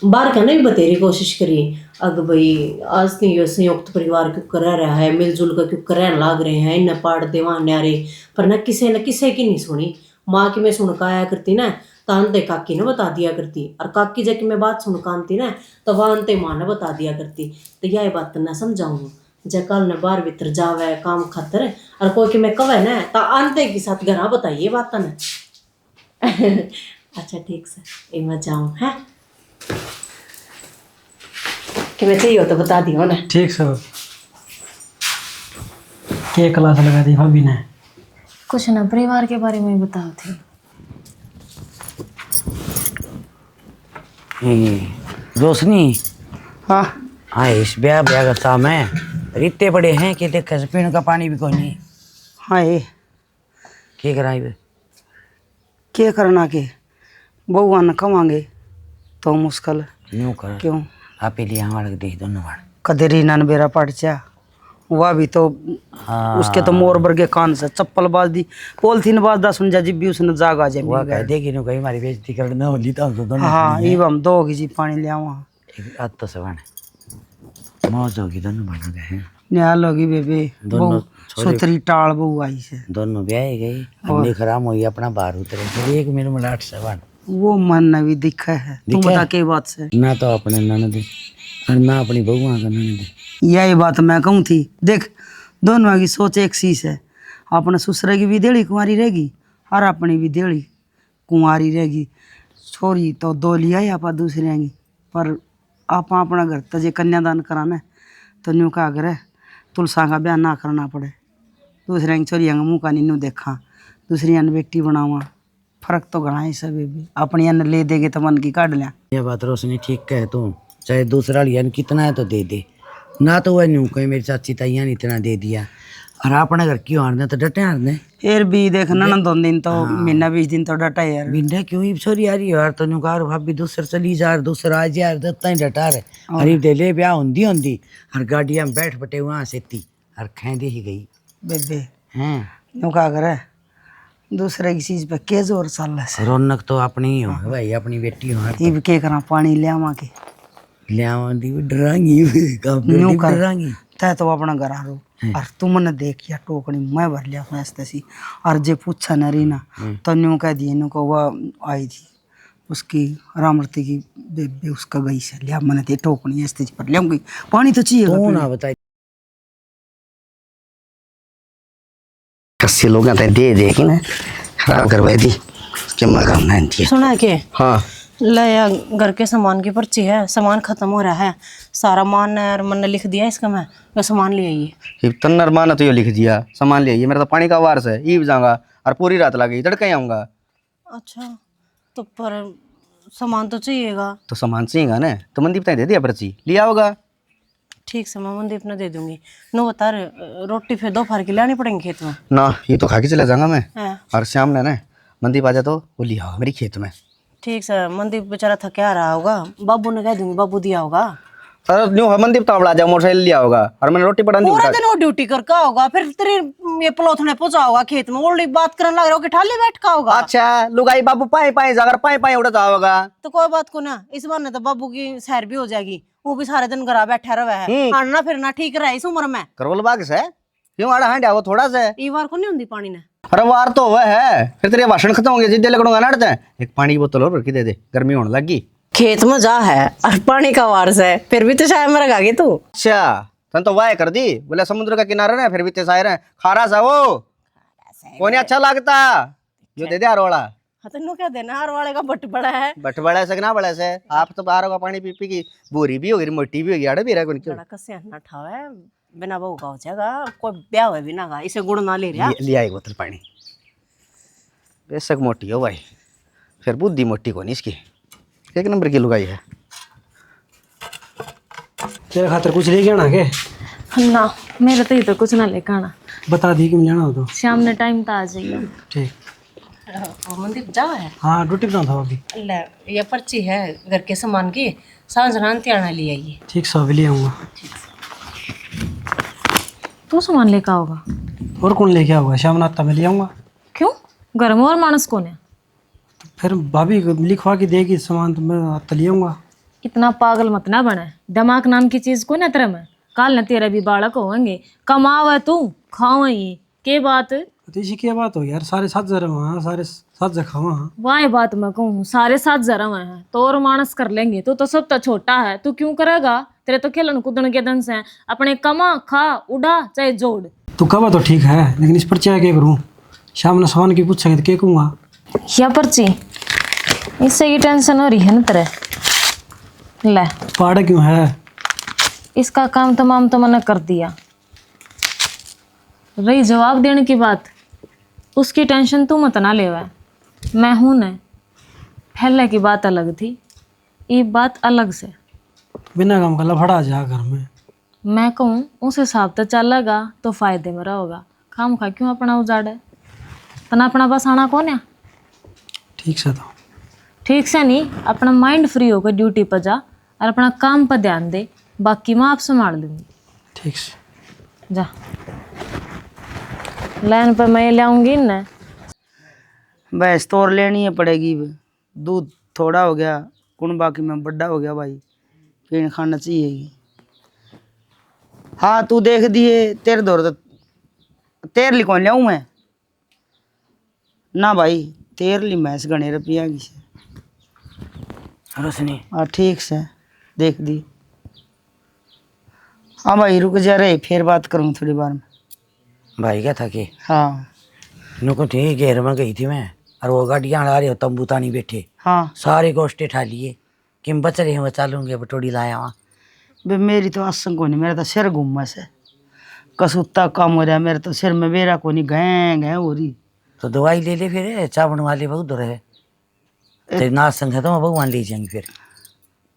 बाहर का नहीं बतेरी कोशिश करी अग भाई आज नहीं संयुक्त परिवार क्यों कर रहा है मिलजुल कर क्यों कर लाग रहे हैं इन पाड़ देवा न्यारे पर न किसे की नहीं सुनी। माँ की मैं सुन का आया करती ना तानते काकी ने बता दिया करती और काकी जबकि मैं बात सुन कानती ना तो वह अंते माँ ने बता दिया करती तो यह बात ना समझाऊँ जब कल ने बाहर भीतर जावे काम खातर और कोई कि मैं कवे ना तो अंते के साथ घर बताइए बात ना। अच्छा ठीक से मैं जाऊँ है कि मैं चाहिए हो तो बता दियो ना। ठीक सर क्या क्लास लगा दी भाभी ने? कुछ ना परिवार के बारे में ही बताओ थे। रोशनी हाँ हाँ इस ब्याह ब्याह का शाम है रित्ते बड़े हैं कि देख पीने का पानी भी कोई नहीं। हाँ ये क्या कराई वे क्या करना के बउआ न कमांगे तो मुश्किल यूँ कर क्यों आप ही लिया हमारे देख दोनों बार कदे रीना ने बेरा पड़ चा वह भी तो हाँ उसके तो मोर बर्गे कान से चप्पल बाज दी पॉलिथीन बाज दा सुन जा जी भी उसने जाग आ जाए वो कह देगी नु कहीं हमारी बेइज्जती कर ना होली तो दोनों हाँ ये हम दो जी पानी ले आवा एक आध तो सवान मौज होगी दोनों बना गए न्याल होगी बेबे दोनों सुतरी टाल बहू आई से दोनों ब्याह गई हमने खराब हुई अपना बाहर उतरे फिर एक मेरे मलाट सवान वो मन ने भी दिखा है तू दिखा? बता के बात से ना तो अपने ननद और ना अपनी बहुआ का ननद यही बात मैं कहूँ थी देख दोनों की सोच एक सी है अपने ससुरे की भी देली कुंवारी रहेगी और अपनी भी देली कुंवारी रहेगी। छोरी तो दो लिया ही आप दूसरे आएंगी, पर आप अपना घर तजे कन्यादान कराना तो न्यू का अगर तुलसा का ब्याह ना करना पड़े, दूसरे की छोरिया का मुँह का नीनू देखा, दूसरी अन्न बेटी बनावा, फर्क तो घना है सब भी। अपनी अन्न ले देगे तो मन की काट लिया। ये बात रोशनी ठीक कहे तू, चाहे दूसरा लिया न कितना है तो दे दे, ना तो वह न्यू कहीं मेरी चाची ताइया ने इतना दे दिया, और अपने घर क्यों हारने तो डटे हारने। फिर भी देख नन 2 दिन तो महीना 20 दिन तो डटा है यार। बिंडे क्यों ही छोरी आ रही है यार, तो न्यू कहा भाभी दूसर चली जा, दूसरा आ जा, दत्ता ही डटा रहे। अरे दे ले ब्याह होंदी और गाड़िया में बैठ बटे वहाँ से ती और खेदे ही गई बेबे हैं। न्यू का करे दूसरे की चीज पे के जोर चल रहा है। रौनक तो अपनी ही हो भाई, अपनी बेटी हो। ये के करा पानी ले आवा के लियावांदी डरांगी न्यू कर डरांगी। तै तो अपना घर आ रो और तुमने देख या टोकनी मैं भर लिया ऐसे सी, और जे पूछा न रही ना तो न्यू कह दिए न्यू को वह आई थी उसकी रामरती की बेबे उसका गई से लिया मैंने ते टोकनी ऐसे पर ले पानी तो चाहिए तू ना बता कस्से लोग आते दे दे के ना खराब करवाई थी जमा करना है। सुना है के हाँ ले या घर के सामान की पर्ची है, सामान खत्म हो रहा है सारा। मान और मन ने लिख दिया इसका, मैं वो सामान ले आइए। तन्नर माना तो ये लिख दिया सामान ले आइए, मेरा तो पानी का वारस है, ईब जाऊंगा और पूरी रात लगी तड़के आऊंगा। अच्छा तो पर सामान तो चाहिएगा। तो सामान चाहिएगा ना, तो मंदीप तय दे दिया पर्ची लिया होगा। ठीक से मैं मनदीप ने दे दूंगी। नो बता रहे रोटी फिर दोपहर की लानी पड़ेंगी खेत में ना, ये तो खा के चला जाऊंगा मैं। हाँ। और शाम ने ना मंदीप आ जा तो वो लिया होगा मेरी खेत में। ठीक से मनदीप बेचारा थके आ रहा होगा, बाबू ने कह दूंगी, बाबू दिया होगा। अरे न्यू मंदीप तो आ जाओ, मोटरसाइकिल लिया होगा और मैंने रोटी पड़ा पूरा दिन वो ड्यूटी करके होगा, फिर तेरे ये पलोथने पहुंचा होगा खेत में, ओल्डी बात करने लग रहा हो कि ठाले बैठ का होगा। अच्छा लुगाई बाबू पाए पाए जाकर पाए पाए उड़ा जाओगा तो कोई बात को ना, इस बार ने तो बाबू की सैर भी हो जाएगी, वो भी सारे दिन घर बैठा रहा है, खाना फिरना ठीक रहा इस उम्र में। करोल बाग से क्यों आड़ा हांडा वो थोड़ा सा ये बार को नहीं होती पानी ने। अरे वार तो वह है, फिर तेरे भाषण खत्म हो गया जिद्दे लगूंगा ना अड़ते एक पानी की बोतल और भर के दे दे, गर्मी होने लगी। खेत में जा है और पानी का वारस है, फिर भी तो शायद मर गा तू। अच्छा तन तो वाह कर दी, बोले समुद्र का किनारा ना, फिर भी ते सायरे खारा सा वो को नहीं अच्छा लगता, यो दे दे यार वाला। हाँ तो क्या देना, हर वाले का बट बड़ा है। बट बड़ा से ना बड़ा से, आप तो बाहर का पानी पी पी की बोरी भी होगी मोटी भी होगी, आड़े भी रहा कोई क्यों बड़ा कसे अन्ना ठाव है, बिना बहू का हो जाएगा, कोई ब्याह हुआ बिना का, इसे गुड़ ना ले रहा। लिया एक बोतल पानी, बेशक मोटी हो भाई, फिर बुद्धि मोटी को नहीं इसकी, 1 नंबर की लुगाई है। तेरे खातर कुछ ले गया ना के? ना मेरे तो ही तो कुछ ना लेकर आना, बता दी कि जाना हो तो शाम ने टाइम तो आ जाइए। ठीक। मनदीप जा है। हाँ ड्यूटी पे था अभी। ले ये पर्ची है घर के सामान की, सांझ नानती आना ले आइए। ठीक सब ले आऊँगा। तू सामान लेकर आओगा? और कौन लेके आऊँगा? शाम नाश्ता में ले आऊँगा। क्यों, घर में और मानस कौन है? फिर भाभी लिखवा के देगी सामान तो मैं आता ले आऊँगा। इतना पागल मत ना बने, दिमाग नाम की चीज कोई ना तेरे में, काल न तेरे भी बालक होंगे, कमावे तू खावे ये के बात। तो इसी की बात हो यार, सारे 7 जरा वहाँ, सारे 7 जगह खावा। वाह बात मैं कहूँ, सारे 7 जरा हैं तो और मानस कर लेंगे, तू तो सब तो छोटा है, तू क्यों करेगा? तेरे तो खेलन कूदन के दन से हैं, अपने कमा खा उड़ा चाहे जोड़। तू कब तो ठीक है, लेकिन इस पर क्या करूँ? शाम ने सामान की पूछेंगे तो क्या कहूँगा? या पर्ची इससे की टेंशन हो रही है ना तेरे? ले पाड़ा क्यों है? इसका काम तमाम तो मैंने कर दिया, रही जवाब देने की बात, उसकी टेंशन तू मत ना लेवा। मैं हूं न, पहले की बात अलग थी, ये बात अलग से। बिना काम का लफड़ा जा घर में। मैं कहूँ उस हिसाब से चलेगा तो फायदे में रहोगा, काम खा क्यों अपना उजाड़े, तना अपना बस आना कौन है? ठीक से तो ठीक से नहीं, अपना माइंड फ्री होकर ड्यूटी पर जा और अपना काम पर ध्यान दे, बाकी मैं आप संभाल दूंगी। ठीक से जा, लाइन पे मैं ले आऊंगी न। भैंस तो और लेनी है पड़ेगी, दूध थोड़ा हो गया, कुंबा की में बड़ा हो गया भाई, पीने खाना चाहिए। हाँ तू देख दिए तेरे दौर तो तेरली कौन लियाऊँ मैं? ना भाई तेरली भैंस घने रुपया की से। रोशनी हाँ ठीक से देख दी। हाँ भाई रुक जा रहे, फिर बात करूँ थोड़ी बार में। भाई क्या था कि हाँ नुको थे घेर में गई थी मैं, और वो गाड़ियाँ आ रही हो तंबू तानी बैठे, हाँ सारे गोश्ते ठा लिए किम बच रहे हैं वो चालूंगे बटोड़ी लाया वहाँ। बे मेरी तो आसंग को नहीं, मेरा तो सिर घूम से कसूता कम हो रहा, मेरे तो सिर में बेरा को नहीं गैं गैं हो रही। तो दवाई ले ले फिर, चावण वाले बहुत दूर है तेरी नाच संग है तो मैं भगवान ले जाएंगी फिर।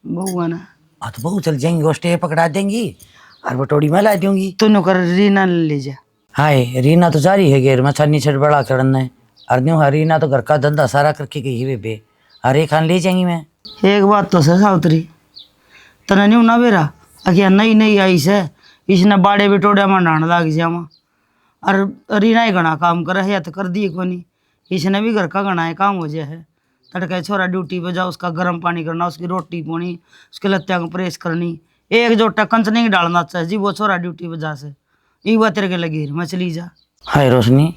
बहुआ ना हाँ तो बहू चल जाएंगी, गोश्ते पकड़ा देंगी और बटोड़ी में ला दूंगी। तूने कर रीना ले जा। हाय रीना तो जा रही है घेर में छन्नी छठ बड़ा चढ़ना है, और न्यू रीना तो घर का धंधा सारा करके गई है बेबे, अरे खान ले जाएंगी मैं। एक बात तो सर सावतरी तना न्यू ना बेरा अगिया नई नई आई से इसने बाड़े बिटोड़े में डांड लाग जावा, और रीना ही घना काम करे है तो कर दी को नहीं, इसने भी घर का घना है काम हो जाए है। तड़के छोरा ड्यूटी पे जाओ, उसका गर्म पानी करना, उसकी रोटी पोनी, उसके लत्तियाँ को प्रेस करनी, एक जोटा कंच नहीं डालना चाहिए जी वो छोरा ड्यूटी पे जा से एक बात तेरे के लगी मछली जा। हाय रोशनी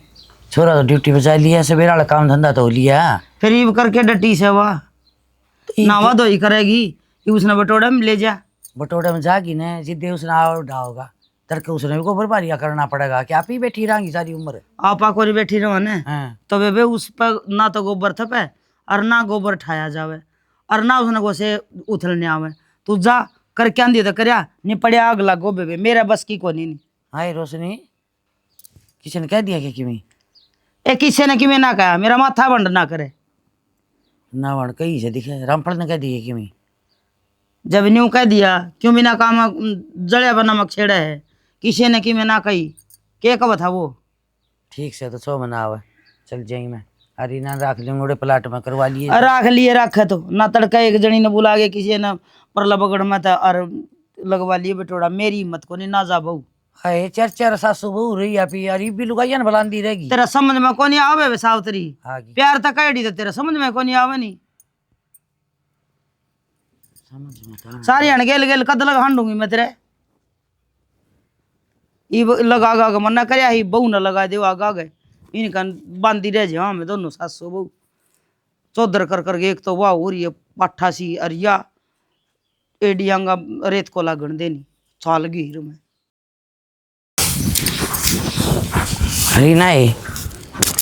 छोरा तो ड्यूटी पे जा लिया, सवेरा वाला काम धंधा तो हो लिया, फिर ईब करके डटी से वाह नावा धोई करेगी, ये उसने बटोड़ा में ले जा। बटोड़े में जागी ना जिद्दे उसने आओ डाहोगा तड़के उसने भी गोबर बारिया करना पड़ेगा, क्या आप ही बैठी रहेंगी सारी उम्र। आपा को नहीं बैठी रहो ने हाँ तो बेबे उस पर ना तो गोबर थपे और ना गोबर ठाया जावे और ना उसने को से उथलने आवे, तू जा कर क्या दिया तो करया नहीं पड़िया आग लागो बेबे, मेरा बस की को नहीं। हाय रोशनी किसी ने कह दिया क्या कि मैं ए किसी ने कि मैं ना कहा, मेरा माथा बंद ना करे। ना वण कहीं से दिखे रामफल ने कह दिया कि मैं जब न्यू कह दिया क्यों बिना काम जड़े बना नमक छेड़ा है, किसी ने कि मैं ना कही के कब था वो। ठीक से तो सो मना आवे चल जाएंगे मैं, अरे ना रख लेंगे प्लाट में करवा लिए। राख लिए रखे तो ना तड़का एक जनी ने बुला के किसी ने परला बगड़ में था और लगवा लिए बटोड़ा, मेरी हिम्मत को नहीं ना जा बहू। हाय चार चार सासू बहू रही आप यार ये भी लुगाइया ना बुलांदी रहेगी। तेरा समझ में को नहीं आवे वे सावतरी, आगे प्यार तक कैडी तो तेरा समझ में को नहीं आवे नहीं, समझ में था सारी हण गेल गेल कद लग हांडूंगी मैं तेरे। ई लगा गा मना करया ही बहू न लगा दे आगा गए इनका बांधी रह जा मैं दोनों सासू बहू चौधर कर करके एक तो वाह हो रही है पाठा सी अरिया एडियांगा रेत को लागण देनी चाल गिर में। अरे ना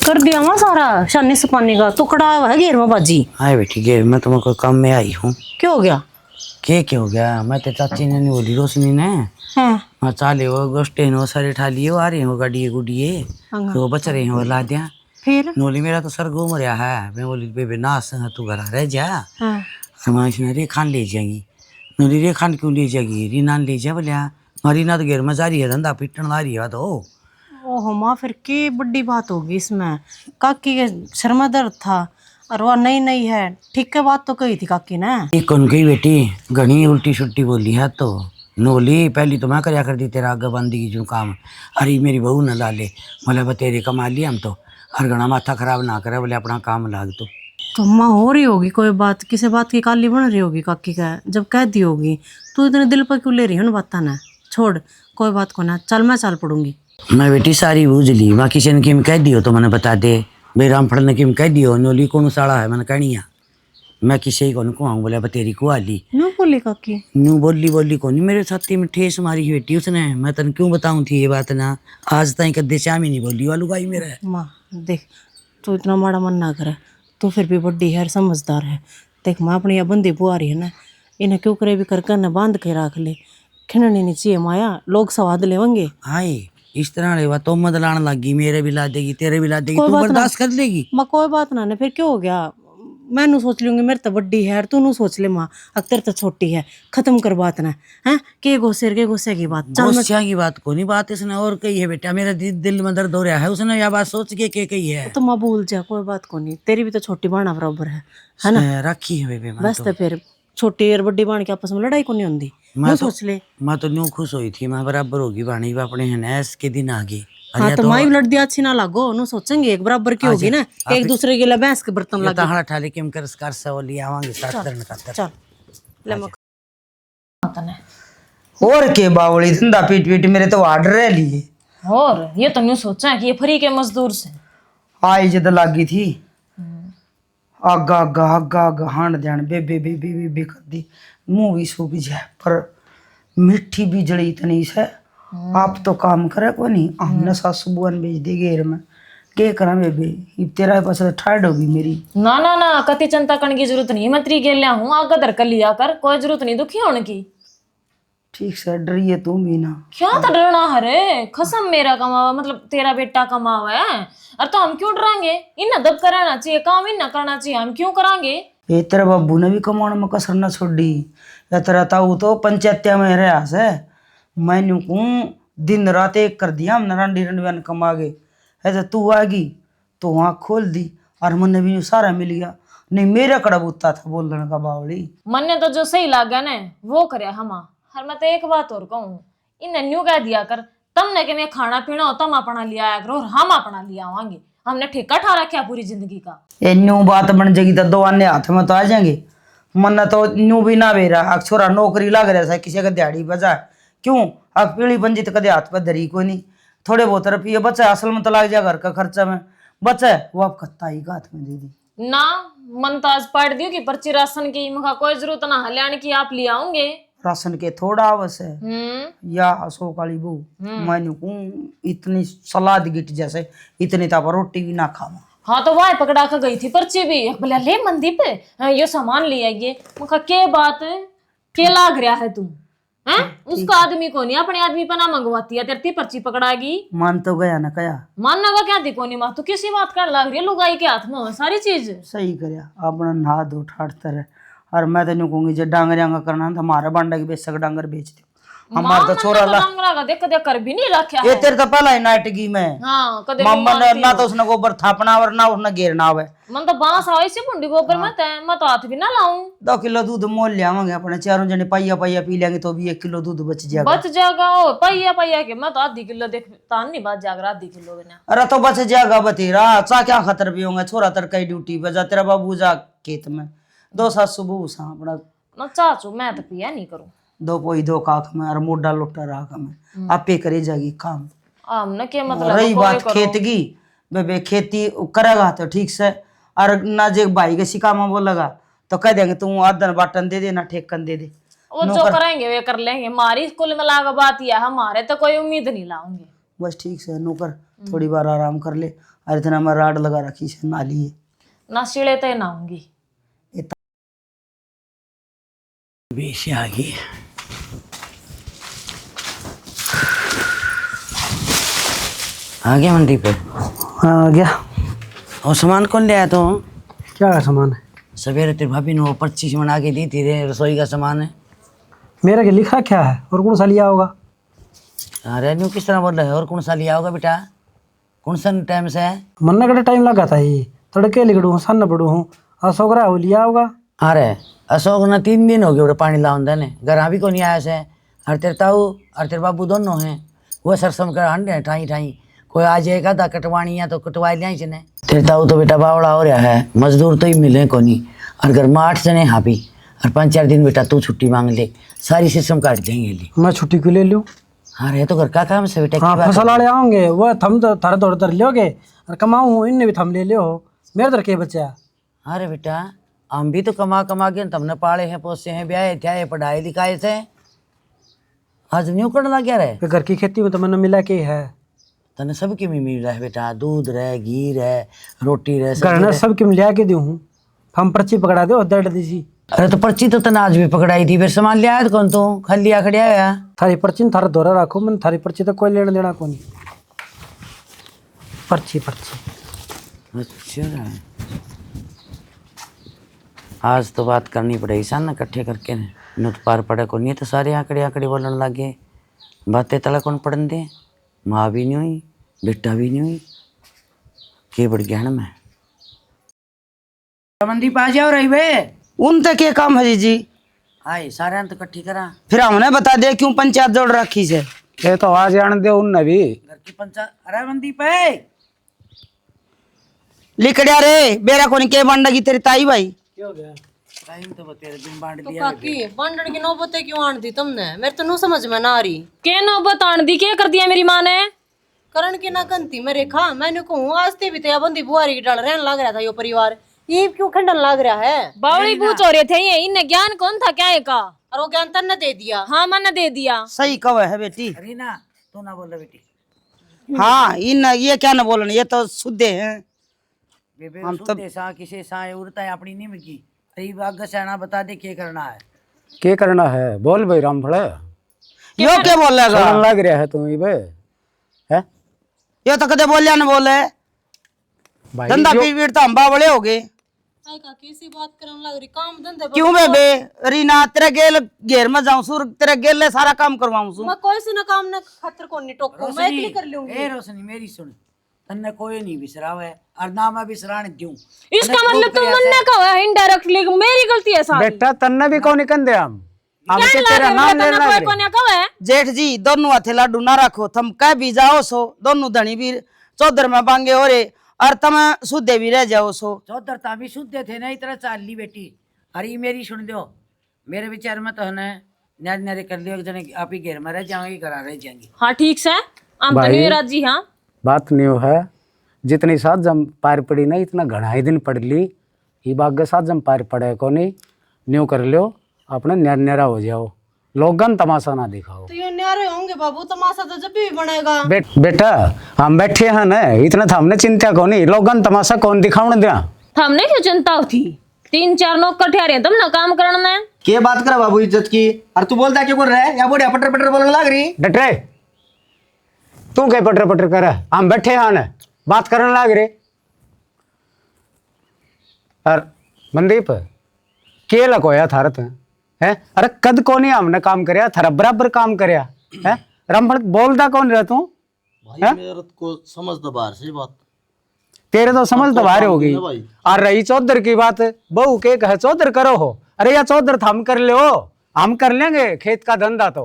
कर दिया वहाँ सारा शानी से पानी का टुकड़ा है घेर में बाजी। हाय बेटी घेर मैं तुम्हें काम में आई हूँ। क्या हो गया? क्या हो गया, मैं तो चाची ने नहीं बोली रोशनी ने हाँ हाँ चाले वो गोश्ते वो सारे ठा लिए, वो आ रहे हैं वो गाड़िए गुड़िए तो वो बच रहे हैं वो ला दिया। फिर नोली मेरा तो सर घूम रहा है, मैं बोली बेबे ना संग तू घर रह जा, हाँ मैं इसने रे खान ले जाएगी। नोली रे खान क्यों ले जाएगी, रीना ले जा बोलिया रीना तो घेर में जा रही है धंधा पिटन ला रही है तो। ओहो माँ फिर की बड़ी बात होगी इसमें, काकी के सर में दर्द था और वह नई नई है, ठीक है बात तो कही थी काकी ने। एक कौन कही बेटी घनी उल्टी सुल्टी बोली है तो नोली पहली तो मैं करया कर दी तेरा आगे बंदी की जो काम, अरे मेरी बहू न ला ले बोले बतेरे कमा लिया हम तो, हर घना माथा खराब ना करे बोले अपना काम लाग तो माँ हो रही होगी कोई बात, किसी बात की काली बन रही होगी काकी का, जब कह दी होगी तू इतने दिल पर क्यों ले रही है ना बात ना, छोड़ कोई बात को ना, चल मैं चल पड़ूंगी। मैं बेटी सारी बूझ ली, वहाँ किसी ने किम कह दियो तो मैंने बता दे, भाई रामफल ने किम कह दियो नोली कौन साड़ा है मैंने कहनिया, मैं किसी को कहूँ बोले बतेरी को आली न्यू बोली काकी, न्यू बोली को नहीं, मेरे छाती में ठेस मारी हुई बेटी उसने, मैं तन क्यों बताऊँ थी ये बात ना, आज तक कदे चामी नहीं बोली वालू गाई मेरा। माँ देख तू इतना माड़ा मन ना करे, तू फिर भी बड्डी है समझदार है, देख माँ अपनी यह बंदी बुआ रही है ना, इन्हें क्यों करे भी कर न बांध के रख ले, खिननी नहीं चाहिए माया, लोग स्वाद लेवेंगे। हाय इस तरह लेवा तो मत लाने लगी, मेरे भी ला देगी तेरे भी ला देगी, तू बर्दाश्त कर लेगी। माँ कोई बात ना फिर क्या हो गया, मैं नू सोच लूंगी मेरे तो बड्डी है, तू नू सोच ले माँ अक्तर तो छोटी है, खत्म कर बात ना है के गुस्से की बात, चल गुस्सा की बात को नहीं, बात इसने और कही है बेटा, मेरा दिल में दर्द हो रहा है, उसने यह बात सोच के कही है तो माँ भूल जा, कोई बात को नहीं, तेरी भी तो छोटी बाणा बराबर है ना, रखी है बेबे बस तो फिर छोटी और बड्डी बाण के आपस में लड़ाई को नहीं होती, मैं सोच ले। मैं तो न्यू खुश हुई थी, मैं बराबर होगी बाणी अपने हनैस के दिन आगे। हाँ तो माई लड़ दिया अच्छी ना लागो, नु सोचेंगे एक बराबर की होगी ना, एक दूसरे के लिए भैंस के बर्तन लगे। ताहड़ा ठाले के हम कर सवाली आवांगे साथ करने का चल ले मक तने और के बावली धंधा पीट पीट मेरे तो आर्डर रह लिए, और ये तो नहीं सोचा कि ये फ्री के मजदूर से आई जद लागी थी आगा आगा आगा आगा हांड ध्यान बेबे बेबे बेबे कर दी, मुंह भी सूख जाए पर मीठी भी जड़ी इतनी से आप तो काम करे को नहीं, हमने सासू बुआ ने भेज दी घेर में। के करा बेबे, अब तेरा पास ठाड होगी मेरी। ना ना ना, कति चिंता करने की जरूरत नहीं, मैं तेरी गेल लिया हूँ, आगे दर कर लिया कर, कोई जरूरत नहीं दुखी होने की। ठीक से डरिए तुम भी ना। क्या तो डरना है, खसम मेरा कमावा मतलब तेरा बेटा कमावा है, और तो हम क्यों डरांगे? इन दब कराना चाहिए काम, इन करना चाहिए, हम क्यों करांगे? ये तेरे बाबू ने भी कमाने में कसर न छोड़ी। या तेरा ताऊ तो पंचायतिया में रहा से, मैंने कहूँ दिन रात एक कर दिया हमने रंडी रंडी कमा के। ऐसे तू आ गई तो वहाँ खोल दी और मन भी सारा मिल गया। नहीं मेरा कड़ा बुता था बोलने का बावड़ी। मन ने तो जो सही लागा ने वो करे हमा। हर मैं तो एक बात और कहूँ, इन न्यू कह दिया कर तुमने कि मैं खाना पीना हो तुम अपना लिया आया करो और हम अपना लिया आवांगे, हमने ठेका ठा रखा पूरी जिंदगी का। ये न्यू बात बन जाएगी तो दो आने हाथ में तो आ जाएंगे। मन तो न्यू भी ना बेरा अक छोरा नौकरी लग रहा है किसी का दिहाड़ी बजा क्यों अक पीढ़ी बन जी तो कदे हाथ पर धरी को नहीं। थोड़े बहुत रुपये बचा असल में तो लग जाए घर का खर्चा में बचा वो आप कत्ता ही हाथ में दे दी ना। मन तो आज पढ़ दियो कि पर्ची राशन की मखा कोई जरूरत ना हल्याण की, आप ले आओगे राशन के थोड़ा आवश्य या अशोक वाली बहू मैंने कहूँ इतनी सलाद गिट जैसे इतनी ताप रोटी भी ना खावा। हाँ तो वह पकड़ा कर गई थी पर्ची भी, बोला ले मंदीप ये सामान ले आइए। मखा के बात के लाग रहा है तुम हैं? उसका आदमी को नहीं अपने आदमी पर ना मंगवाती है, तेरी पर्ची पकड़ागी। मान तो गया ना कया मानना का क्या थी कोनी माँ, तो किसी बात कर लाग रही है, लुगाई के हाथ में हो सारी चीज। सही करया अपना नहा धो ठाटता रहे। और मैं तो कहूंगी जो डांगरिया करना तो हमारा बांडा की बेच सक डांगर बेच दे। हमारा तो छोरा ला का देख कदे कर भी नहीं रखा ये तेरे तो पहला ही नाटकी में। हाँ कदे मम्मा ने ना तो उसने गोबर थापना और ना उसने घेरना आवे। मन तो बांस आवे से मुंडी गोबर मत है, मैं तो हाथ भी ना लाऊं। 2 किलो दूध मोल लियावांगे अपने चारों जने पाइया पाइया पी लेंगे तो भी 1 किलो दूध बच जाएगा। बच जाएगा ओ पाइया पाइया के, मैं तो आधी किलो देख तान नहीं बात जाएगा आधी किलो बिना। अरे तो बच जाएगा बतेरा चा क्या खतर भी होंगे छोरा तर कई ड्यूटी पे जा तेरा बाबू जा खेत में 2 सासू बहू सा अपना ना चाचू मैं तो पिया नहीं करूं 2 पोई 2 काख में और मोटा लोटा राख में आपे करे जाएगी काम। हमने क्या मतलब रही बात खेत की बेबे खेती करेगा तो ठीक से और ना जे भाई के सिका में बोलेगा तो कह देंगे तू आधन बाटन दे दे ना ठेकन दे दे। वो जो करेंगे वे कर लेंगे, हमारी कुल मिला के बात यह हमारे तो कोई उम्मीद नहीं लाऊंगे। बस ठीक से नौकर थोड़ी बार आराम कर ले और इतना मैं राड लगा रखी से ना लिए ना सिले तो ना आऊंगी। बेश आ गई। आ गया मंडी पे। हाँ आ गया। और सामान कौन ले आया तो? क्या का सामान है? सवेरे तेरी भाभी ने वो पर्ची बना के दी थी रे, रसोई का सामान है। मेरा के लिखा क्या है और कौन सा लिया होगा? अरे न्यू किस तरह बोल रहे हो? और कौन सा लिया होगा बेटा? कौन सा टाइम से है? मन्ना कड़ा टाइम लगा था ये तड़के लिखड़ू सन पड़ू हूँ अशोक रहा लिया होगा। अरे अशोक ना 3 दिन हो गए उड़े पानी लाऊंदा ने घर भी को नहीं आया से। और तेरे ताऊ और तेरे बाबू दोनों हैं वो सरसम कर हंडे ठाई ठाई कोई आ जाएगा था कटवानी है तो कटवा लिया इसने। तेरे ताऊ तो बेटा बावड़ा हो रहा है, मजदूर तो ही मिले को नहीं और घर में 8 जने हाँ भी और 5-4 दिन बेटा तू छुट्टी मांग ले सारी सिस्टम काट देंगे ले। मैं छुट्टी क्यों ले लूँ? हाँ रे तो घर का काम से बेटा। हाँ फसल वाले आओगे वो थम तो थारे दौड़ दर लोगे और कमाऊँ इनने भी थम ले लियो मेरे दर के बच्चा। अरे बेटा हम भी तो कमा कमा के तुमने पाले हैं पोसे हैं ब्याह थे पढ़ाई लिखाए से आज न्यू करना क्या रहे। घर की खेती में तो मैंने मिला के है तने सब की मिल रहा है बेटा, दूध रहे घी रहे रोटी रहे घर ने सब की लिया के दी हूँ। हम पर्ची पकड़ा दो दर्द दीजी। अरे तो पर्ची तो तने आज भी पकड़ाई थी फिर सामान लिया है कौन तू खलिया खड़िया है थारी पर्ची थारा दौरा रखो मैंने थारी पर्ची तो कोई लेना देना कौन। पर्ची पर्ची अच्छा आज तो बात करनी पड़ेगी सन ना इकट्ठे करके न तो पार पड़े को नहीं तो सारे आंकड़े आंकड़े बोलने लगे बातें तला कौन पढ़न दे। माँ भी नहीं हुई बेटा भी नहीं हुई के बढ़ गया ना मैं मंदीप आ जाओ रही वे उन तक क्या काम है जी आए सारे तो इकट्ठी करा फिर हमने बता दे क्यों पंचायत जोड़ रखी से। ये तो आज आने दे उनने भी घर की पंचायत। अरे मंदीप है लिखड़िया रे बेरा कोनी के बंडा की तेरी ताई भाई टाइम तो बतेरे दिन बांट तो दिया काकी बांडन की नौबतें क्यों आन दी तुमने? मेरे तो नु समझ में ना आ रही। के नौबत आन दी क्या कर दिया मेरी माँ ने? करण की ना गंती में रेखा मैंने कहूँ आज ते भी तो बंदी बुआरी की डाल रहने लग रहा था यो परिवार ये क्यों खंडन लग रहा है? बावड़ी पूछ हो रहे थे ये इन्हें ज्ञान कौन था क्या का? और वो ज्ञान तन्ने दे दिया। हाँ मैंने दे दिया। सही कव है बेटी। अरे ना तू ना बोल बेटी हाँ इन ये क्या ना बोलने, ये तो शुद्ध हैं। बेबे हम हम तो- तो सा किसे सा उड़ता है अपनी नहीं मिलकी अरे बाग सेना बता दे क्या करना है। क्या करना है बोल भाई रामफल यो क्या बोलेगा, सुनन लग रहा है तुम ये बे है यो तो कदे बोलिया ना बोले, भाई धंधा जो- पीट तो हम बावड़े हो गए। आई का कैसी बात करने लग रही, काम धंधे क्यों बेबे, रीना तेरे गेल घेर में जाऊं सुर, तेरे गेल सारा काम करवाऊं सु। मैं कोई से ना काम ना खतर को नहीं टोकू, मैं अकेली कर लूंगी। ए रोशनी मेरी सुन तन्ने कोई नहीं बिसरावे और ना मैं बिसराने दूं। इसका मतलब तुम मन ने कहा है इनडायरेक्टली मेरी गलती है सारी। बेटा तन्ने भी कौन कंदे हम क्या के ला तेरा रहे नाम हो, लेना कोई है कोने कहा है। जेठ जी दोनों हाथे लाडू ना रखो, थम कह भी जाओ सो, दोनों धनी भी चौधर में बांगे हो रे, और तुम शुद्धे भी रह जाओ सो। चौधर ताबी शुद्ध थे ना इतना चाल ली बेटी। अरे मेरी सुन दो मेरे विचार में तो है ना न्याज न्यारे कर लियो जने आप ही घेर में रह जाएंगे करा रह जाएंगे। हाँ ठीक से हम तो भाई। नहीं राजी। हाँ बात न्यू है जितनी साथ जम पार पड़ी ना इतना घना ही दिन पड़ ली ये बाग के साथ जम पार पड़े को नहीं न्यू कर लियो अपने न्यारा हो जाओ लोगन तमाशा ना दिखाओ। तो ये न्यारे होंगे बाबू, तमाशा तो जब भी बनेगा। बेटा हम बैठे हैं ना इतना था हमने चिंता को नहीं लोगन तमाशा कौन दिखाने दिया हमने क्यों चिंता थी, 3-4 नौकर ठहरे तुम ना काम करना है। के बात करा बाबू इज्जत की, और तू बोलता क्यों कर रहा है या बोलिया पटर पटर बोलने लग रही। डटे तू क्या पटर पटर कर हम बैठे हैं ना बात करने लग रहे। और मनदीप के लकोया थारत है अरे कद को नहीं हमने काम करया थारा बराबर काम करया है रामफल बोलता कौन रह तू भाई मेरे को समझ तो बाहर से बात। तेरे तो समझ तो बाहर हो गई। भाई। और रही चौधर की बात बहू के कहे चौधर करो हो, अरे या चौधर था हम कर ले हो हम कर लेंगे खेत का धंधा तो।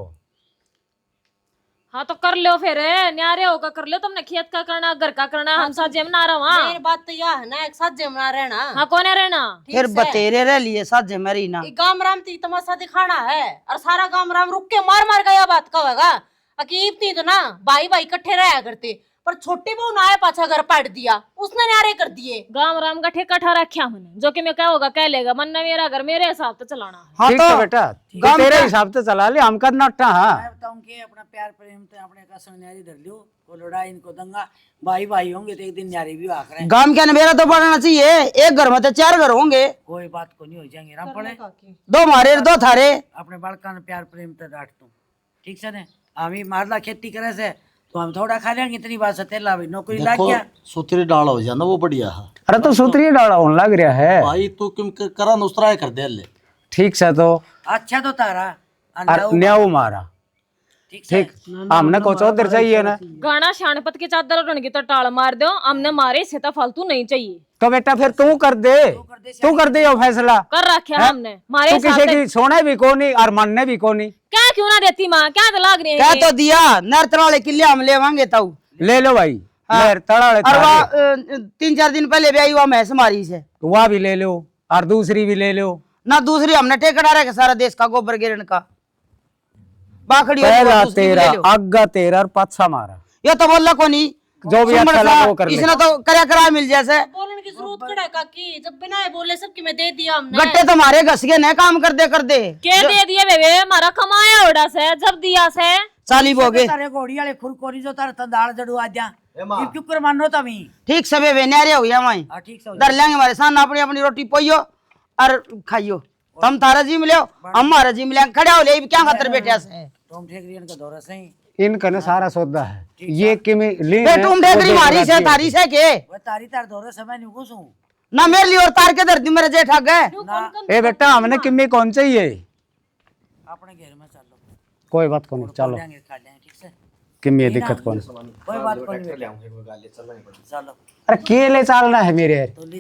हाँ तो कर लो फिर न्यारे होगा कर लो, तुमने खेत का करना घर का करना हम साथ जेम ना रहा। मेरी बात तो यह है ना, एक साथ जमना रहना। हाँ कौन है रहना। फिर बतेरे रह लिए साझे मेरी ना। ये गाम राम ती तमाशा दिखाना है और सारा गाम राम रुक के मार मार गया बात कहेगा। अकीब थी तो ना भाई भाई इकट्ठे रहा करते, पर छोटी बहू ना आया पाछा घर पाट दिया, उसने न्यारे कर दिए। गांव राम का ठेका ठा रखा मैंने, जो कि मैं क्या होगा कह लेगा मन ने मेरा घर मेरे हिसाब से चलाना है। हाँ ठीक तो है बेटा गाँव तेरे का- हिसाब से चला ले हम करना हाँ। मैं बताऊं कि अपना प्यार प्रेम तो अपने का संग न्यारी धर लियो को लड़ाई इनको दंगा भाई भाई होंगे तो एक दिन न्यारी भी आख रहे हैं। गांव क्या मेरा तो बढ़ना चाहिए, एक घर में तो 4 घर होंगे, कोई बात को नहीं हो जाएंगे राम पड़े 2 मारे 2 थारे। अपने बालका ने प्यार प्रेम तो डांट तू ठीक से ने हम ही मारला खेती करे से तो हम थोड़ा खा लेंगे इतनी बात से तेला भाई नौकरी लाग देखो गया। सुतरी डाला हो जाना वो बढ़िया है अरे तो सूत्री डाला होने लग रहा है भाई, तू क्यों करा नुसरा कर दे ले। ठीक से तो अच्छा तो तारा और न्याऊ मारा ठीक से ठीक हमने को चौधर चाहिए ना गाना शानपत के चादर उड़न की तो टाल मार दो, हमने मारे से तो फालतू नहीं चाहिए। तो बेटा फिर तू कर दे ये फैसला कर रखा हैं? हमने मारे तू किसी की सोने भी को नहीं और मानने भी को नहीं। क्या क्यों ना देती माँ, क्या तो लाग रही क्या है तो दिया नर वाले किले हम लेवांगे ताऊ। ले लो भाई हाँ। लेर तड़ाड़े और थारे। वह 3-4 दिन पहले भी आई हुआ भैंस मारी से वह भी ले लो और दूसरी भी ले लो। ना, दूसरी हमने ठेका डाला सारा देश का गोबर गिरन का बाखड़ी होती है, पहला दूसरी भी तेरा ले लो। आगा तेरा और पाछा मारा ये तो बोला को नहीं जो भी अच्छा लगा वो कर ले। इसने तो करया करा मिल जैसे बोलने की जरूरत कड़ा काकी, जब बिना ये बोले सबकी मैं दे दिया हमने। गट्टे तो मारे घस गए न काम कर दे के दे दिए बेबे, हमारा कमाया ओडा से जब दिया से। चाली बोगे तारे घोड़ी वाले खुरकोरी जो तार दाड़ जड़ू आ जा ये क्यों कर मानो तमी ठीक सबे वेन्यारे हो गया वहीं हां ठीक से हो दर लेंगे हमारे सामने अपनी अपनी रोटी पोइयो और खाइयो। तुम तारा जी मिलो हम हमारा जी मिले खड़ा हो ले क्या खातर बैठे से तुम ठेक रियन का दौरा सही इनका ना सारा सौदा है ये कि मैं ली बे तुम डेगरी मारी से थारी से के वो तारी तार दौरा समय नहीं घुसू ना मेरे लिए और तार के धरती मेरे जेठ आ गए। ए बेटा हमने किम्मी कौन चाहिए अपने घर में चलो कोई बात को नहीं चलो लेंगे खा लेंगे ठीक से किम्मी दिक्कत कौन कोई बात को नहीं चलो अरे केले चलना है मेरे यार।